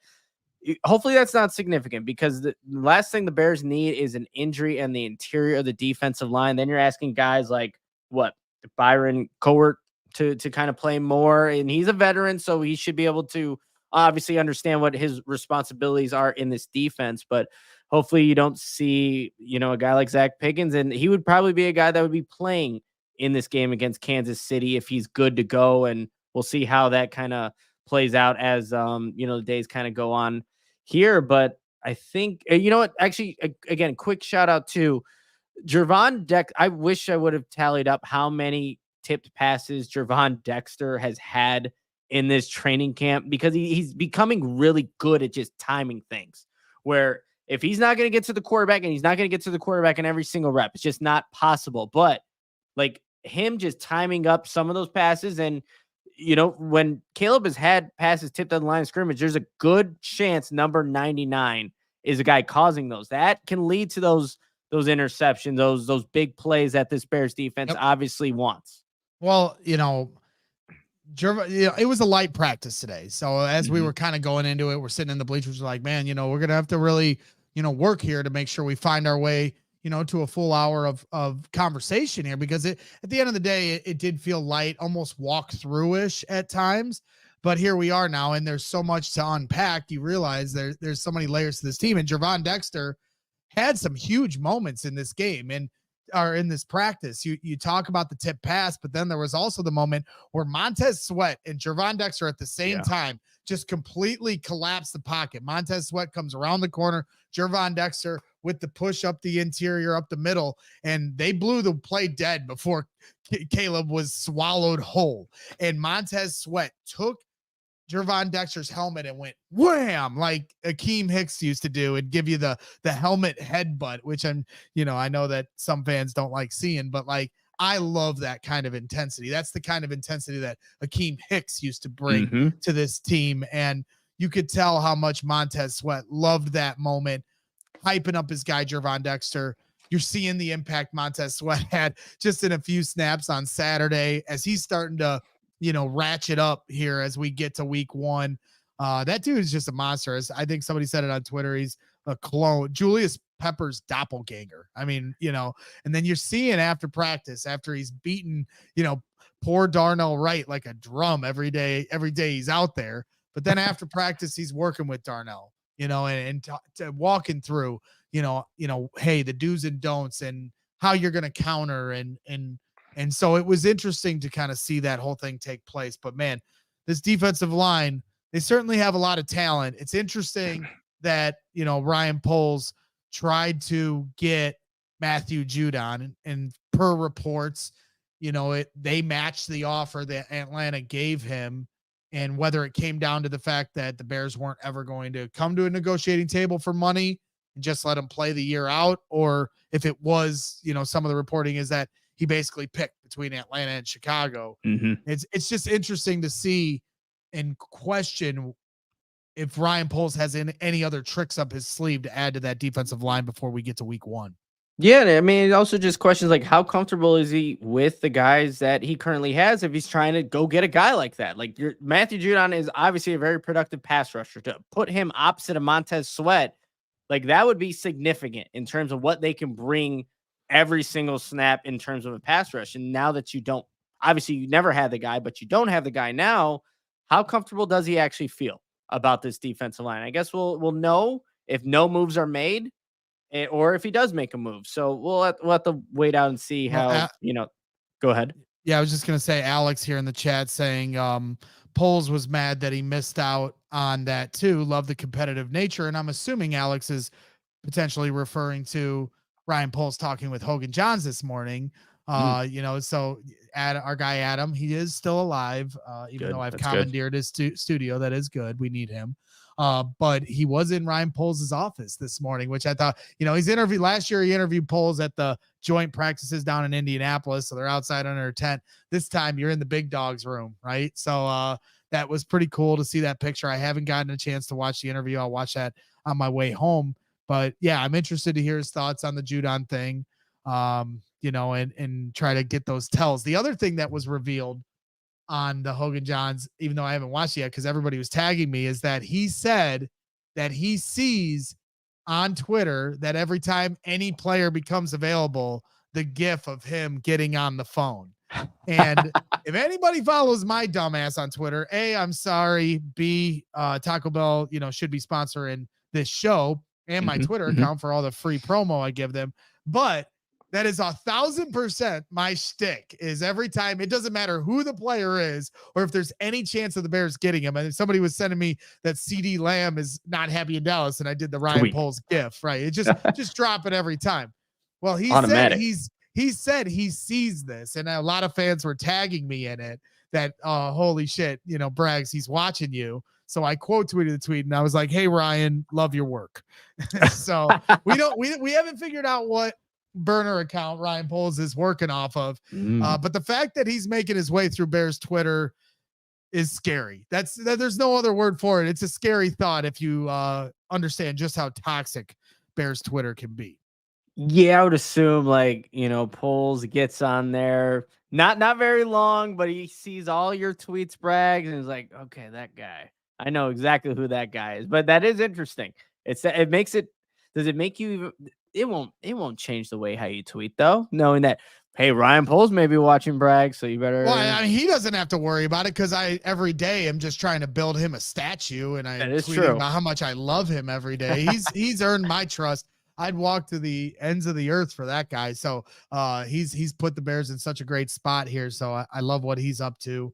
Speaker 1: hopefully that's not significant, because the last thing the Bears need is an injury in the interior of the defensive line. Then you're asking guys like Byron Cowart to kind of play more, and he's a veteran, so he should be able to obviously understand what his responsibilities are in this defense. But hopefully you don't see, a guy like Zach Pickens, and he would probably be a guy that would be playing in this game against Kansas City if he's good to go. And we'll see how that kind of plays out as, the days kind of go on here. But I think, actually, again, quick shout out to Gervon Dexter. I wish I would have tallied up how many tipped passes Gervon Dexter has had in this training camp, because he's becoming really good at just timing things, where if he's not going to get to the quarterback, and he's not going to get to the quarterback in every single rep, it's just not possible. But like, him just timing up some of those passes, and when Caleb has had passes tipped on the line of scrimmage, there's a good chance number 99 is a guy causing those. That can lead to those interceptions, those big plays that this Bears defense obviously wants.
Speaker 2: Well, it was a light practice today. So as we were kind of going into it, we're sitting in the bleachers like, man, we're going to have to really, work here to make sure we find our way, to a full hour of conversation here, because at the end of the day, it did feel light, almost walk through-ish at times. But here we are now, and there's so much to unpack. You realize there's so many layers to this team, and Gervon Dexter had some huge moments in this game and or in this practice. You talk about the tip pass, but then there was also the moment where Montez Sweat and Gervon Dexter at the same time just completely collapsed the pocket. Montez Sweat comes around the corner, Gervon Dexter with the push up the interior, up the middle, and they blew the play dead before Caleb was swallowed whole. And Montez Sweat took Gervon Dexter's helmet and went wham, like Akeem Hicks used to do, and give you the helmet headbutt, which I know that some fans don't like seeing, but like, I love that kind of intensity. That's the kind of intensity that Akeem Hicks used to bring to this team. And you could tell how much Montez Sweat loved that moment, hyping up his guy, Gervon Dexter. You're seeing the impact Montez Sweat had just in a few snaps on Saturday as he's starting to, ratchet up here as we get to week 1. That dude is just a monster. As I think somebody said it on Twitter, he's a clone, Julius Pepper's doppelganger. I mean, and then you're seeing after practice, after he's beaten, poor Darnell Wright like a drum every day he's out there. But then after practice, he's working with Darnell, and walking through, hey, the do's and don'ts and how you're going to counter. And so it was interesting to kind of see that whole thing take place. But man, this defensive line, they certainly have a lot of talent. It's interesting that, Ryan Poles tried to get Matthew Judon, and per reports, they matched the offer that Atlanta gave him. And whether it came down to the fact that the Bears weren't ever going to come to a negotiating table for money and just let him play the year out, or if it was, some of the reporting is that he basically picked between Atlanta and Chicago. It's just interesting to see and question if Ryan Poles has any other tricks up his sleeve to add to that defensive line before we get to week 1.
Speaker 1: Yeah, I mean, it also just questions like how comfortable is he with the guys that he currently has if he's trying to go get a guy like that. Like Matthew Judon is obviously a very productive pass rusher. To put him opposite of Montez Sweat, like that would be significant in terms of what they can bring every single snap in terms of a pass rush. And now that you never had the guy, but you don't have the guy now, how comfortable does he actually feel about this defensive line? I guess we'll know if no moves are made or if he does make a move. So we'll have to wait out and see how, go ahead.
Speaker 2: Yeah, I was just going to say, Alex here in the chat saying Poles was mad that he missed out on that too. Love the competitive nature. And I'm assuming Alex is potentially referring to Ryan Poles talking with Hogan Johns this morning. So our guy Adam, he is still alive, even though I've commandeered his studio. That is good. We need him. But he was in Ryan Poles' office this morning, which I thought, he's interviewed last year. He interviewed Poles at the joint practices down in Indianapolis. So they're outside under a tent. This time you're in the big dog's room, right? So that was pretty cool to see that picture. I haven't gotten a chance to watch the interview. I'll watch that on my way home. But yeah, I'm interested to hear his thoughts on the Judon thing, and try to get those tells. The other thing that was revealed on the Hogan Johns, even though I haven't watched it yet because everybody was tagging me, is that he said that he sees on Twitter that every time any player becomes available, the GIF of him getting on the phone. And if anybody follows my dumbass on Twitter, A, I'm sorry. B, Taco Bell, should be sponsoring this show and my Twitter account for all the free promo I give them. But that is 1,000% my shtick, is every time, it doesn't matter who the player is or if there's any chance of the Bears getting him. And somebody was sending me that CD Lamb is not happy in Dallas, and I did the Ryan Poles GIF, right? It just drop it every time. Well, he said he sees this, and a lot of fans were tagging me in it that, holy shit, Braggs, he's watching you. So I quote tweeted the tweet, and I was like, hey, Ryan, love your work. So we haven't figured out what burner account Ryan Poles is working off of. But the fact that he's making his way through Bears Twitter is scary. There's no other word for it. It's a scary thought if you understand just how toxic Bears Twitter can be.
Speaker 1: Yeah, I would assume Poles gets on there, not very long, but he sees all your tweets, Braggs, and he's like, okay, that guy. I know exactly who that guy is. But that is interesting. Does it make you it won't change the way how you tweet though, knowing that, hey, Ryan Poles may be watching Bragg, so you better.
Speaker 2: Well, I mean, he doesn't have to worry about it because I every day am just trying to build him a statue, and I tweet about how much I love him every day. He's earned my trust. I'd walk to the ends of the earth for that guy. So he's put the Bears in such a great spot here. So I love what he's up to.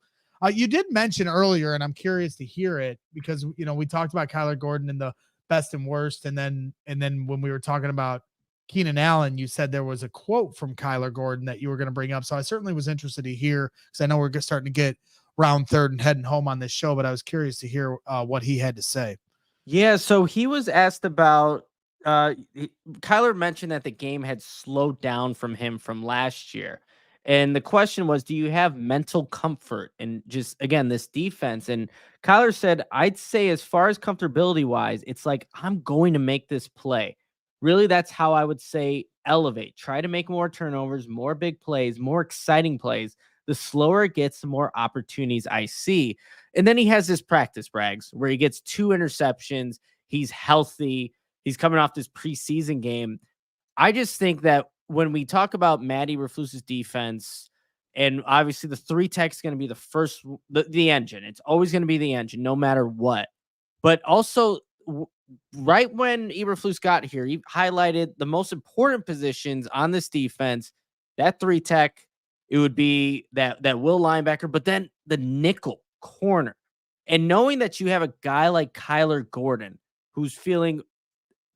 Speaker 2: You did mention earlier, and I'm curious to hear it because we talked about Kyler Gordon and the best and worst, and then when we were talking about Keenan Allen, you said there was a quote from Kyler Gordon that you were going to bring up. So I certainly was interested to hear, because I know we're starting to get round third and heading home on this show, but I was curious to hear what he had to say.
Speaker 1: Yeah, so he was asked about Kyler mentioned that the game had slowed down from him from last year. And the question was, do you have mental comfort and just, again, this defense? And Kyler said, I'd say as far as comfortability wise, it's like, I'm going to make this play. Really, that's how I would say elevate. Try to make more turnovers, more big plays, more exciting plays. The slower it gets, the more opportunities I see. And then he has this practice, Braggs, where he gets 2 interceptions. He's healthy. He's coming off this preseason game. I just think that when we talk about Matt Eberflus's defense, and obviously the 3 tech is going to be the first, the engine. It's always going to be the engine, no matter what. But also, right when Eberflus got here, he highlighted the most important positions on this defense. That 3 tech, it would be that will linebacker, but then the nickel corner. And knowing that you have a guy like Kyler Gordon, who's feeling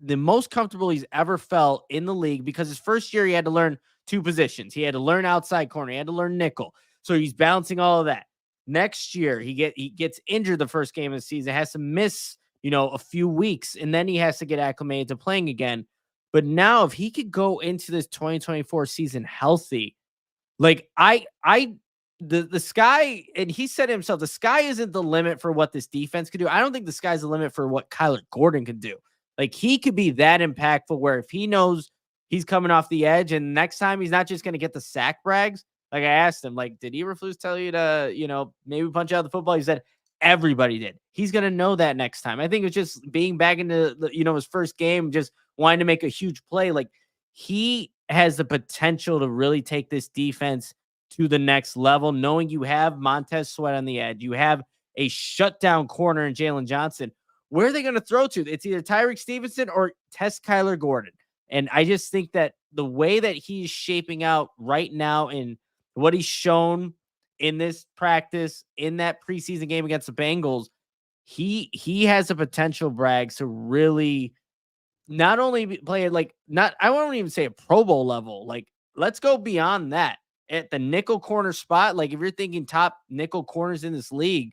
Speaker 1: the most comfortable he's ever felt in the league, because his first year he had to learn 2 positions. He had to learn outside corner. He had to learn nickel. So he's balancing all of that. Next year, he gets injured the first game of the season, has to miss, a few weeks, and then he has to get acclimated to playing again. But now if he could go into this 2024 season healthy, like the sky, and he said himself, the sky isn't the limit for what this defense could do. I don't think the sky's the limit for what Kyler Gordon could do. Like, he could be that impactful where if he knows he's coming off the edge and next time he's not just going to get the sack, Braggs. Like, I asked him, like, did Eberflus tell you to, maybe punch out the football? He said, everybody did. He's going to know that next time. I think it's just being back into his first game, just wanting to make a huge play. Like, he has the potential to really take this defense to the next level, knowing you have Montez Sweat on the edge. You have a shutdown corner in Jalen Johnson. Where are they going to throw to? It's either Tyreek Stevenson or test Kyler Gordon. And I just think that the way that he's shaping out right now and what he's shown in this practice, in that preseason game against the Bengals, he has a potential, Braggs, to really not only play it I won't even say a Pro Bowl level. Like, let's go beyond that at the nickel corner spot. Like, if you're thinking top nickel corners in this league,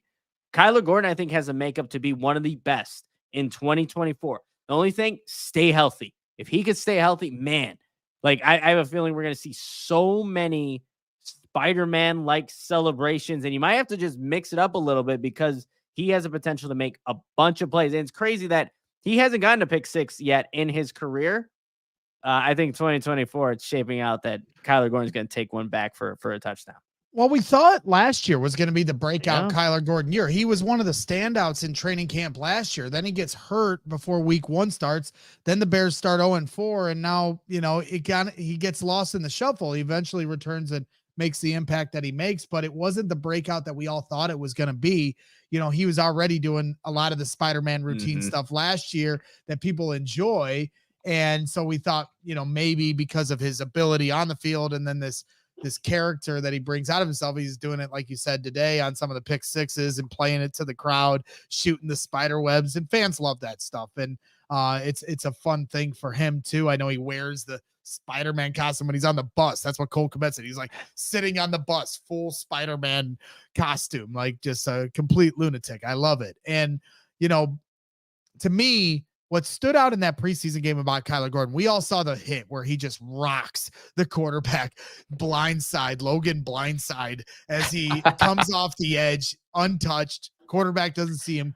Speaker 1: Kyler Gordon, I think, has a makeup to be one of the best in 2024. The only thing, stay healthy. If he could stay healthy, man, like, I have a feeling we're going to see so many Spider-Man-like celebrations, and you might have to just mix it up a little bit because he has a potential to make a bunch of plays. And it's crazy that he hasn't gotten a pick 6 yet in his career. I think 2024, it's shaping out that Kyler Gordon's going to take one back for a touchdown.
Speaker 2: Well, we thought last year was going to be the breakout Kyler Gordon year. He was one of the standouts in training camp last year. Then he gets hurt before week 1 starts. Then the Bears start 0-4, and now, he gets lost in the shuffle. He eventually returns and makes the impact that he makes, but it wasn't the breakout that we all thought it was going to be. He was already doing a lot of the Spider-Man routine stuff last year that people enjoy. And so we thought, maybe because of his ability on the field and then this character that he brings out of himself, he's doing it, like you said, today on some of the pick 6s and playing it to the crowd, shooting the spider webs, and fans love that stuff. And it's a fun thing for him too. I know he wears the Spider-Man costume when he's on the bus. That's what Cole Kmet said. He's like sitting on the bus, full Spider-Man costume, like just a complete lunatic. I love it. And, to me, what stood out in that preseason game about Kyler Gordon, we all saw the hit where he just rocks the quarterback Logan blindside, as he comes off the edge, untouched. Quarterback doesn't see him,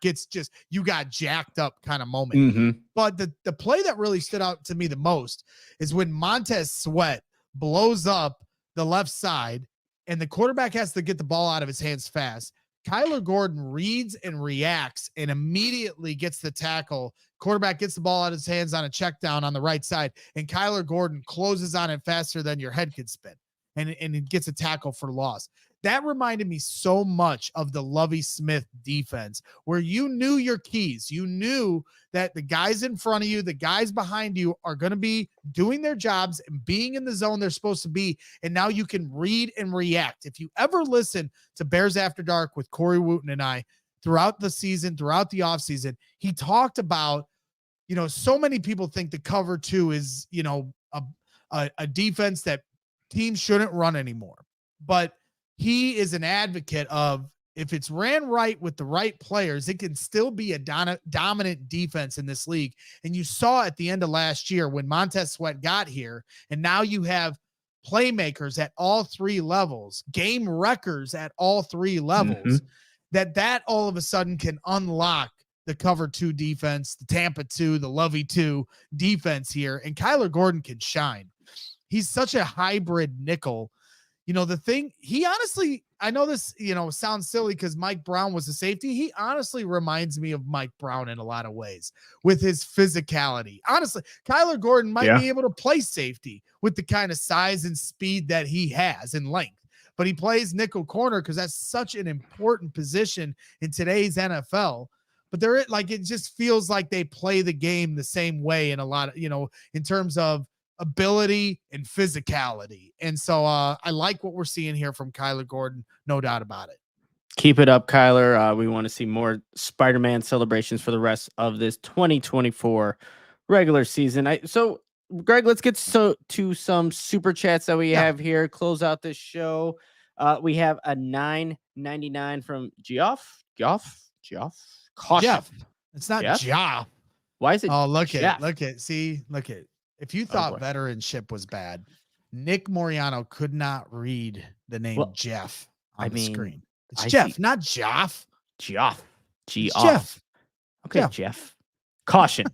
Speaker 2: you got jacked up kind of moment. But the play that really stood out to me the most is when Montez Sweat blows up the left side and the quarterback has to get the ball out of his hands fast. Kyler Gordon reads and reacts and immediately gets the tackle. Quarterback gets the ball out of his hands on a check down on the right side, and Kyler Gordon closes on it faster than your head could spin, and it gets a tackle for loss. That reminded me so much of the Lovie Smith defense, where you knew your keys. You knew that the guys in front of you, the guys behind you are going to be doing their jobs and being in the zone they're supposed to be. And now you can read and react. If you ever listen to Bears After Dark with Corey Wooten and I throughout the season, throughout the offseason, he talked about, so many people think the cover 2 is, a defense that teams shouldn't run anymore. But he is an advocate of, if it's ran right with the right players, it can still be a dominant defense in this league. And you saw at the end of last year when Montez Sweat got here, and now you have playmakers at all 3 levels, game wreckers at all 3 levels, that all of a sudden can unlock the cover 2 defense, the Tampa 2, the Lovey 2 defense here. And Kyler Gordon can shine. He's such a hybrid nickel. The thing, he honestly, I know this, sounds silly because Mike Brown was a safety. He honestly reminds me of Mike Brown in a lot of ways with his physicality. Honestly, Kyler Gordon might be able to play safety with the kind of size and speed that he has in length, but he plays nickel corner because that's such an important position in today's NFL. But it just feels like they play the game the same way in a lot of, in terms of ability and physicality. And so I like what we're seeing here from Kyler Gordon, no doubt about it.
Speaker 1: Keep it up, Kyler. We want to see more Spider-Man celebrations for the rest of this 2024 regular season. So Greg, let's get to some super chats that we have here. Close out this show. We have a $9.99 from Geoff. Caution.
Speaker 2: Jeff. It's not Geoff.
Speaker 1: Why is it?
Speaker 2: Oh, look
Speaker 1: Jeff?
Speaker 2: Look at. If you thought veteranship was bad, Nick Moreano could not read the name Jeff on the screen. It's Jeff, not Geoff.
Speaker 1: Geoff.
Speaker 2: Jeff.
Speaker 1: Okay, Jeff. Caution.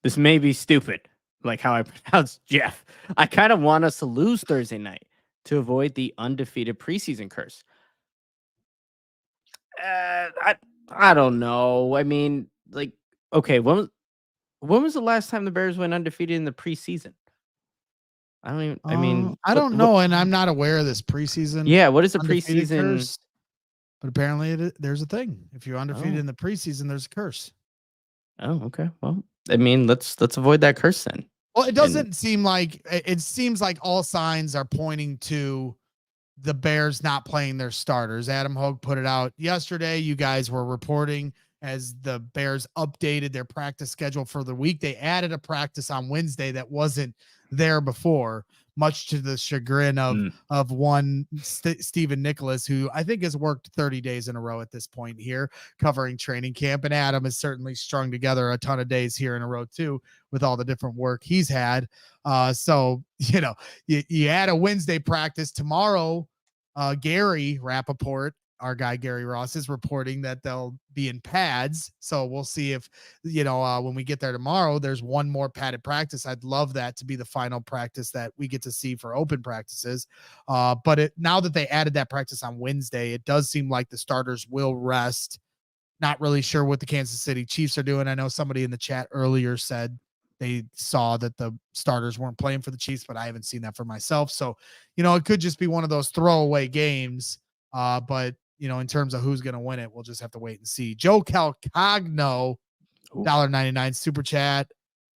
Speaker 1: This may be stupid, like how I pronounce Jeff. I kind of want us to lose Thursday night to avoid the undefeated preseason curse. I don't know. I mean, okay, when was the last time the Bears went undefeated in the preseason? I don't
Speaker 2: know, and I'm not aware of this preseason.
Speaker 1: Yeah, what is the preseason?
Speaker 2: Curse, but apparently there's a thing. If you're undefeated in the preseason, there's a curse.
Speaker 1: Oh, okay. Well, let's avoid that curse then.
Speaker 2: Well, it doesn't seem like it seems like all signs are pointing to the Bears not playing their starters. Adam Hogue put it out yesterday. You guys were reporting as the Bears updated their practice schedule for the week. They added a practice on Wednesday that wasn't there before, much to the chagrin of one Stephen Nicholas, who I think has worked 30 days in a row at this point here covering training camp. And Adam has certainly strung together a ton of days here in a row too, with all the different work he's had. So, you add a Wednesday practice tomorrow. Gary Rappaport, our guy Gary Ross, is reporting that they'll be in pads. So we'll see if, when we get there tomorrow, there's one more padded practice. I'd love that to be the final practice that we get to see for open practices. But now that they added that practice on Wednesday, it does seem like the starters will rest. Not really sure what the Kansas City Chiefs are doing. I know somebody in the chat earlier said they saw that the starters weren't playing for the Chiefs, but I haven't seen that for myself. So, it could just be one of those throwaway games. But in terms of who's going to win it, we'll just have to wait and see. Joe Calcagno, $1.99 super chat.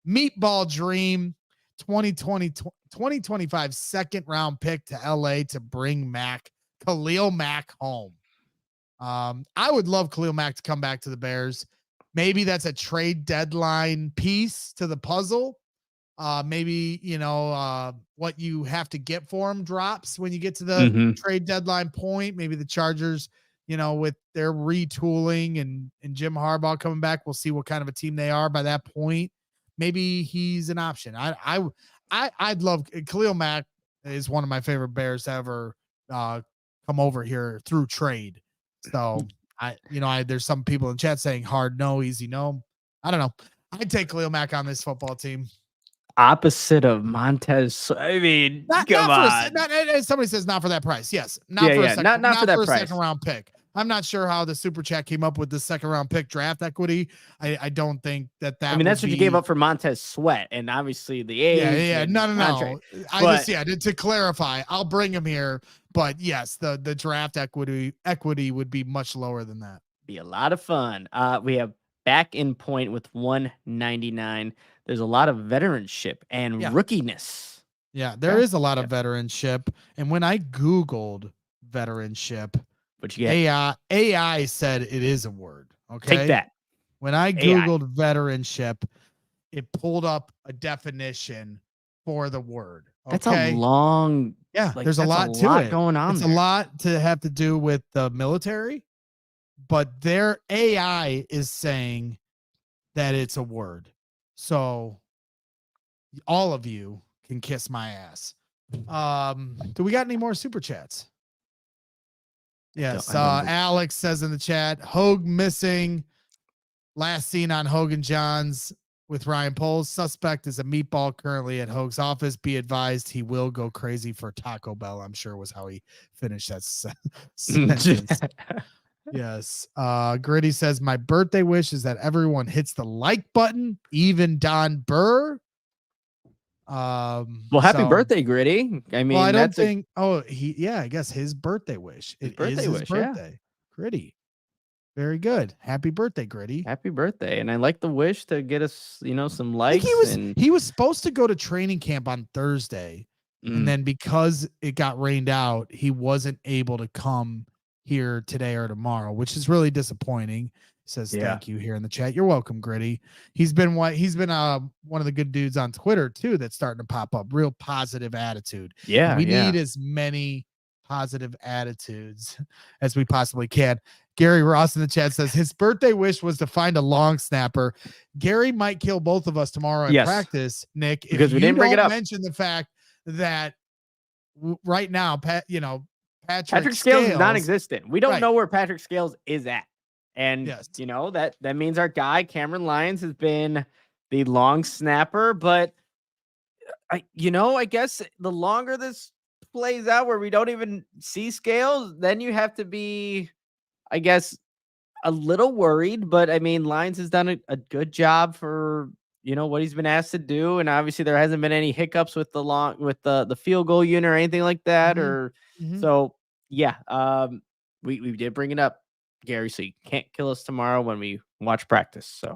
Speaker 2: Meatball Dream, 2025 second round pick to LA to bring Khalil Mack home. I would love Khalil Mack to come back to the Bears. Maybe that's a trade deadline piece to the puzzle. Maybe, what you have to get for him drops when you get to the trade deadline point. Maybe the Chargers, with their retooling and Jim Harbaugh coming back, we'll see what kind of a team they are by that point. Maybe he's an option. I'd love Khalil Mack is one of my favorite Bears to ever come over here through trade. So there's some people in chat saying hard no, easy no. I don't know. I'd take Khalil Mack on this football team.
Speaker 1: Opposite of Montez. I mean, come on.
Speaker 2: Somebody says not for that price. Yes, not for a second round pick. I'm not sure how the super chat came up with the second round pick draft equity. I don't think that
Speaker 1: I mean, that's what you gave up for Montez Sweat, and obviously the age.
Speaker 2: Yeah.
Speaker 1: and
Speaker 2: No.
Speaker 1: contract.
Speaker 2: To clarify, I'll bring him here, but yes, the draft equity would be much lower than that.
Speaker 1: Be a lot of fun. We have back in point with 199. There's a lot of veteranship and rookiness.
Speaker 2: Yeah, there is a lot of veteranship. And when I Googled veteranship,
Speaker 1: but you get
Speaker 2: AI said it is a word. Okay.
Speaker 1: Take that.
Speaker 2: When I Googled veteranship, it pulled up a definition for the word. Okay?
Speaker 1: That's a long.
Speaker 2: Yeah, there's a lot to it
Speaker 1: going on.
Speaker 2: It's a lot to have to do with the military, but their AI is saying that it's a word. So all of you can kiss my ass. Do we got any more super chats? Yes. Alex says in the chat, Hogue missing. Last seen on Hogan Johns with Ryan Poles. Suspect is a meatball currently at Hogue's office. Be advised he will go crazy for Taco Bell, I'm sure was how he finished that sentence. Yes. Gritty says, my birthday wish is that everyone hits the like button, even Don Burr.
Speaker 1: Well, happy birthday, Gritty. I mean,
Speaker 2: I don't think. I guess his birthday wish. His birthday.
Speaker 1: Yeah.
Speaker 2: Gritty. Very good. Happy birthday, Gritty.
Speaker 1: Happy birthday. And I like the wish to get us, some likes.
Speaker 2: He was supposed to go to training camp on Thursday. And then because it got rained out, he wasn't able to come here today or tomorrow, which is really disappointing. Says thank you here in the chat. You're welcome, Gritty. He's been one of the good dudes on Twitter too that's starting to pop up. Real positive attitude.
Speaker 1: Yeah.
Speaker 2: We need as many positive attitudes as we possibly can. Gary Ross in the chat says his birthday wish was to find a long snapper. Gary might kill both of us tomorrow in practice, Nick,
Speaker 1: because we didn't bring it up.
Speaker 2: Mention the fact that right now, Patrick
Speaker 1: Scales is non-existent. We don't know where Patrick Scales is at. And, that means our guy, Cameron Lyons, has been the long snapper. But, I guess the longer this plays out where we don't even see Scales, then you have to be, I guess, a little worried. But, I mean, Lyons has done a good job for, what he's been asked to do. And obviously there hasn't been any hiccups with the field goal unit or anything like that. So, we did bring it up, Gary, so you can't kill us tomorrow when we watch practice. So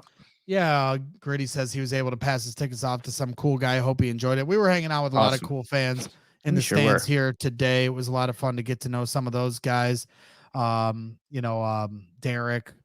Speaker 2: Gritty says he was able to pass his tickets off to some cool guy. I hope he enjoyed it. We were hanging out with a lot of cool fans in the stands here today. It was a lot of fun to get to know some of those guys. Derek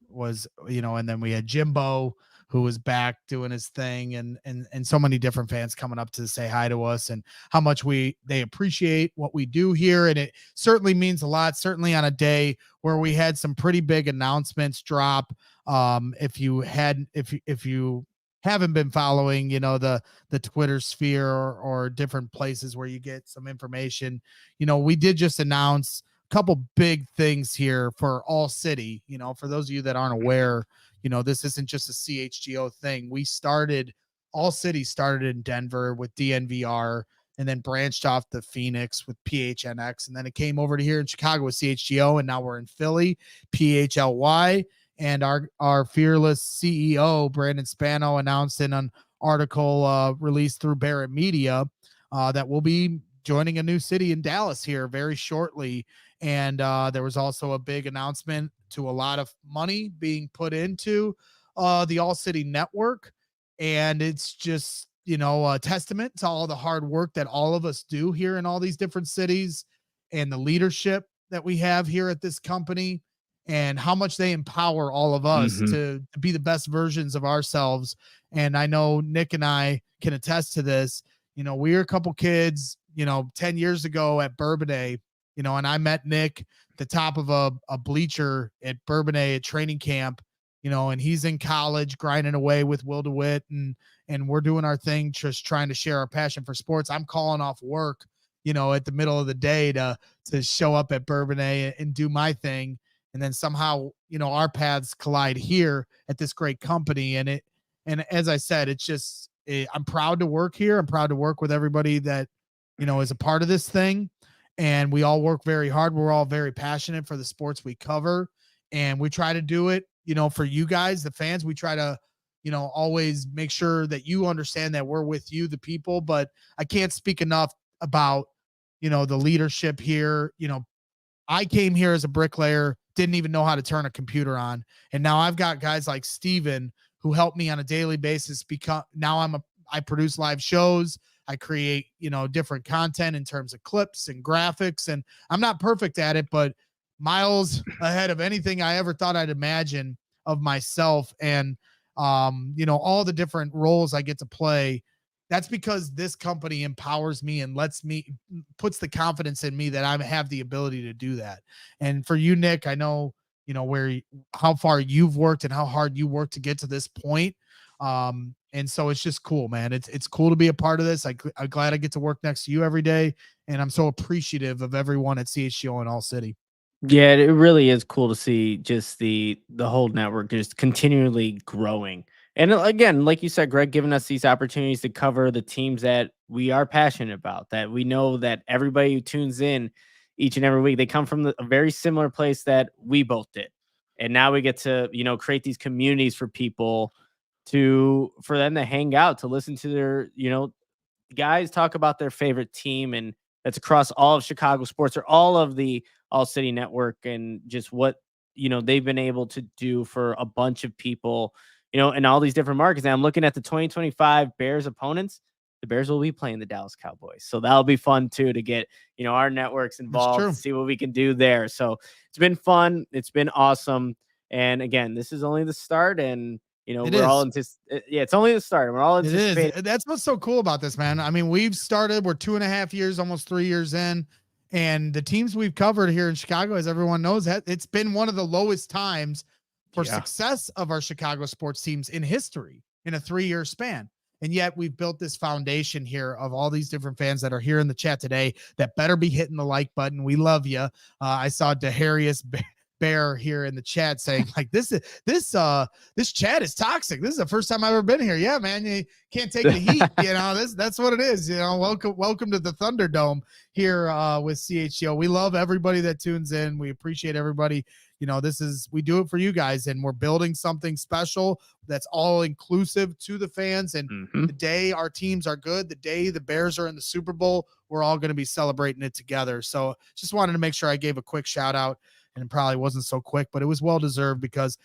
Speaker 2: was, and then we had Jimbo, who was back doing his thing, and so many different fans coming up to say hi to us and how much they appreciate what we do here. And it certainly means a lot, certainly on a day where we had some pretty big announcements drop. If you haven't been following, the Twitter sphere or different places where you get some information, we did just announce a couple big things here for ALLCITY. For those of you that aren't aware, this isn't just a CHGO thing. ALLCITY started in Denver with DNVR and then branched off to Phoenix with PHNX. And then it came over to here in Chicago with CHGO. And now we're in Philly, PHLY. And our fearless CEO, Brandon Spano, announced in an article released through Barrett Media that we'll be joining a new city in Dallas here very shortly. And there was also a big announcement to a lot of money being put into the ALLCITY network. And it's just, a testament to all the hard work that all of us do here in all these different cities and the leadership that we have here at this company and how much they empower all of us to be the best versions of ourselves. And I know Nick and I can attest to this. We were a couple kids, 10 years ago at Bourbonnais, and I met Nick at the top of a bleacher at Bourbonnais at training camp, and he's in college grinding away with Will DeWitt and we're doing our thing, just trying to share our passion for sports. I'm calling off work, at the middle of the day to show up at Bourbonnais and do my thing. And then somehow, our paths collide here at this great company. And as I said, it's just, I'm proud to work here. I'm proud to work with everybody that, is a part of this thing. And we all work very hard. We're all very passionate for the sports we cover. And we try to do it, for you guys, the fans. We try to, always make sure that you understand that we're with you, the people. But I can't speak enough about, the leadership here. I came here as a bricklayer, didn't even know how to turn a computer on. And now I've got guys like Steven who help me on a daily basis. Now I produce live shows. I create, different content in terms of clips and graphics. And I'm not perfect at it, but miles ahead of anything I ever thought I'd imagine of myself. And, all the different roles I get to play. That's because this company empowers me and puts the confidence in me that I have the ability to do that. And for you, Nick, I know, how far you've worked and how hard you worked to get to this point. And so it's just cool, man. It's cool to be a part of this. I'm glad I get to work next to you every day. And I'm so appreciative of everyone at CHGO and ALLCITY.
Speaker 1: Yeah, it really is cool to see just the whole network just continually growing. And again, like you said, Greg, giving us these opportunities to cover the teams that we are passionate about, that we know that everybody who tunes in each and every week, they come from a very similar place that we both did. And now we get to, create these communities for people for them to hang out, to listen to their, guys talk about their favorite team. And that's across all of Chicago sports or all of the ALLCITY network, and just what, they've been able to do for a bunch of people, in all these different markets. And I'm looking at the 2025 Bears opponents. The Bears will be playing the Dallas Cowboys. So that'll be fun too, to get, our networks involved, to see what we can do there. So it's been fun. It's been awesome. And again, this is only the start, and it's only the start. We're all anticipating.
Speaker 2: It is. That's what's so cool about this, man. I mean, we're 2.5 years, almost 3 years in, and the teams we've covered here in Chicago, as everyone knows, it's been one of the lowest times for success of our Chicago sports teams in history in a 3-year span. And yet we've built this foundation here of all these different fans that are here in the chat today that better be hitting the like button. We love you. I saw Deharius Bear here in the chat saying like, this chat is toxic. This is the first time I've ever been here. Yeah, man, you can't take the heat. That's what it is. Welcome to the Thunderdome here with CHGO. We love everybody that tunes in. We appreciate everybody. We do it for you guys, and we're building something special that's all inclusive to the fans. And the day our teams are good, the day the Bears are in the Super Bowl, we're all going to be celebrating it together. So just wanted to make sure I gave a quick shout out, and it probably wasn't so quick, but it was well deserved, because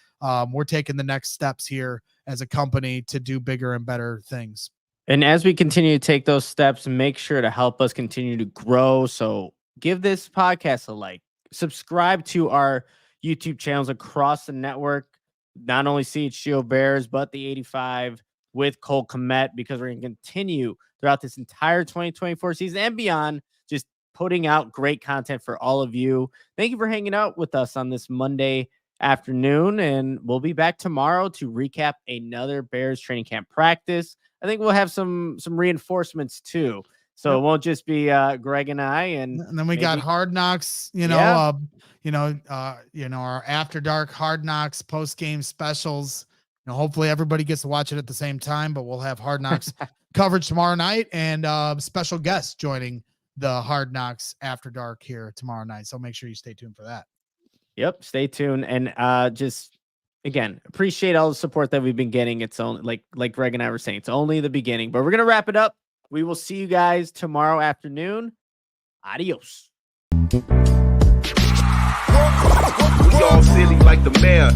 Speaker 2: we're taking the next steps here as a company to do bigger and better things.
Speaker 1: And as we continue to take those steps, make sure to help us continue to grow. So give this podcast a like, subscribe to our YouTube channels across the network, not only CHGO Bears, but the 85 with Cole Kmet, because we're going to continue throughout this entire 2024 season and beyond, just putting out great content for all of you. Thank you for hanging out with us on this Monday afternoon, and we'll be back tomorrow to recap another Bears training camp practice. I think we'll have some reinforcements too. So It won't just be Greg and I, and
Speaker 2: then we got Hard Knocks, our After Dark Hard Knocks post-game specials. Hopefully everybody gets to watch it at the same time, but we'll have Hard Knocks coverage tomorrow night, and special guests joining the Hard Knocks After Dark here tomorrow night. So make sure you stay tuned for that.
Speaker 1: Yep, stay tuned, and just again, appreciate all the support that we've been getting. It's only like Greg and I were saying, it's only the beginning, but we're gonna wrap it up. We will see you guys tomorrow afternoon. Adios.
Speaker 6: We all silly like the mayor.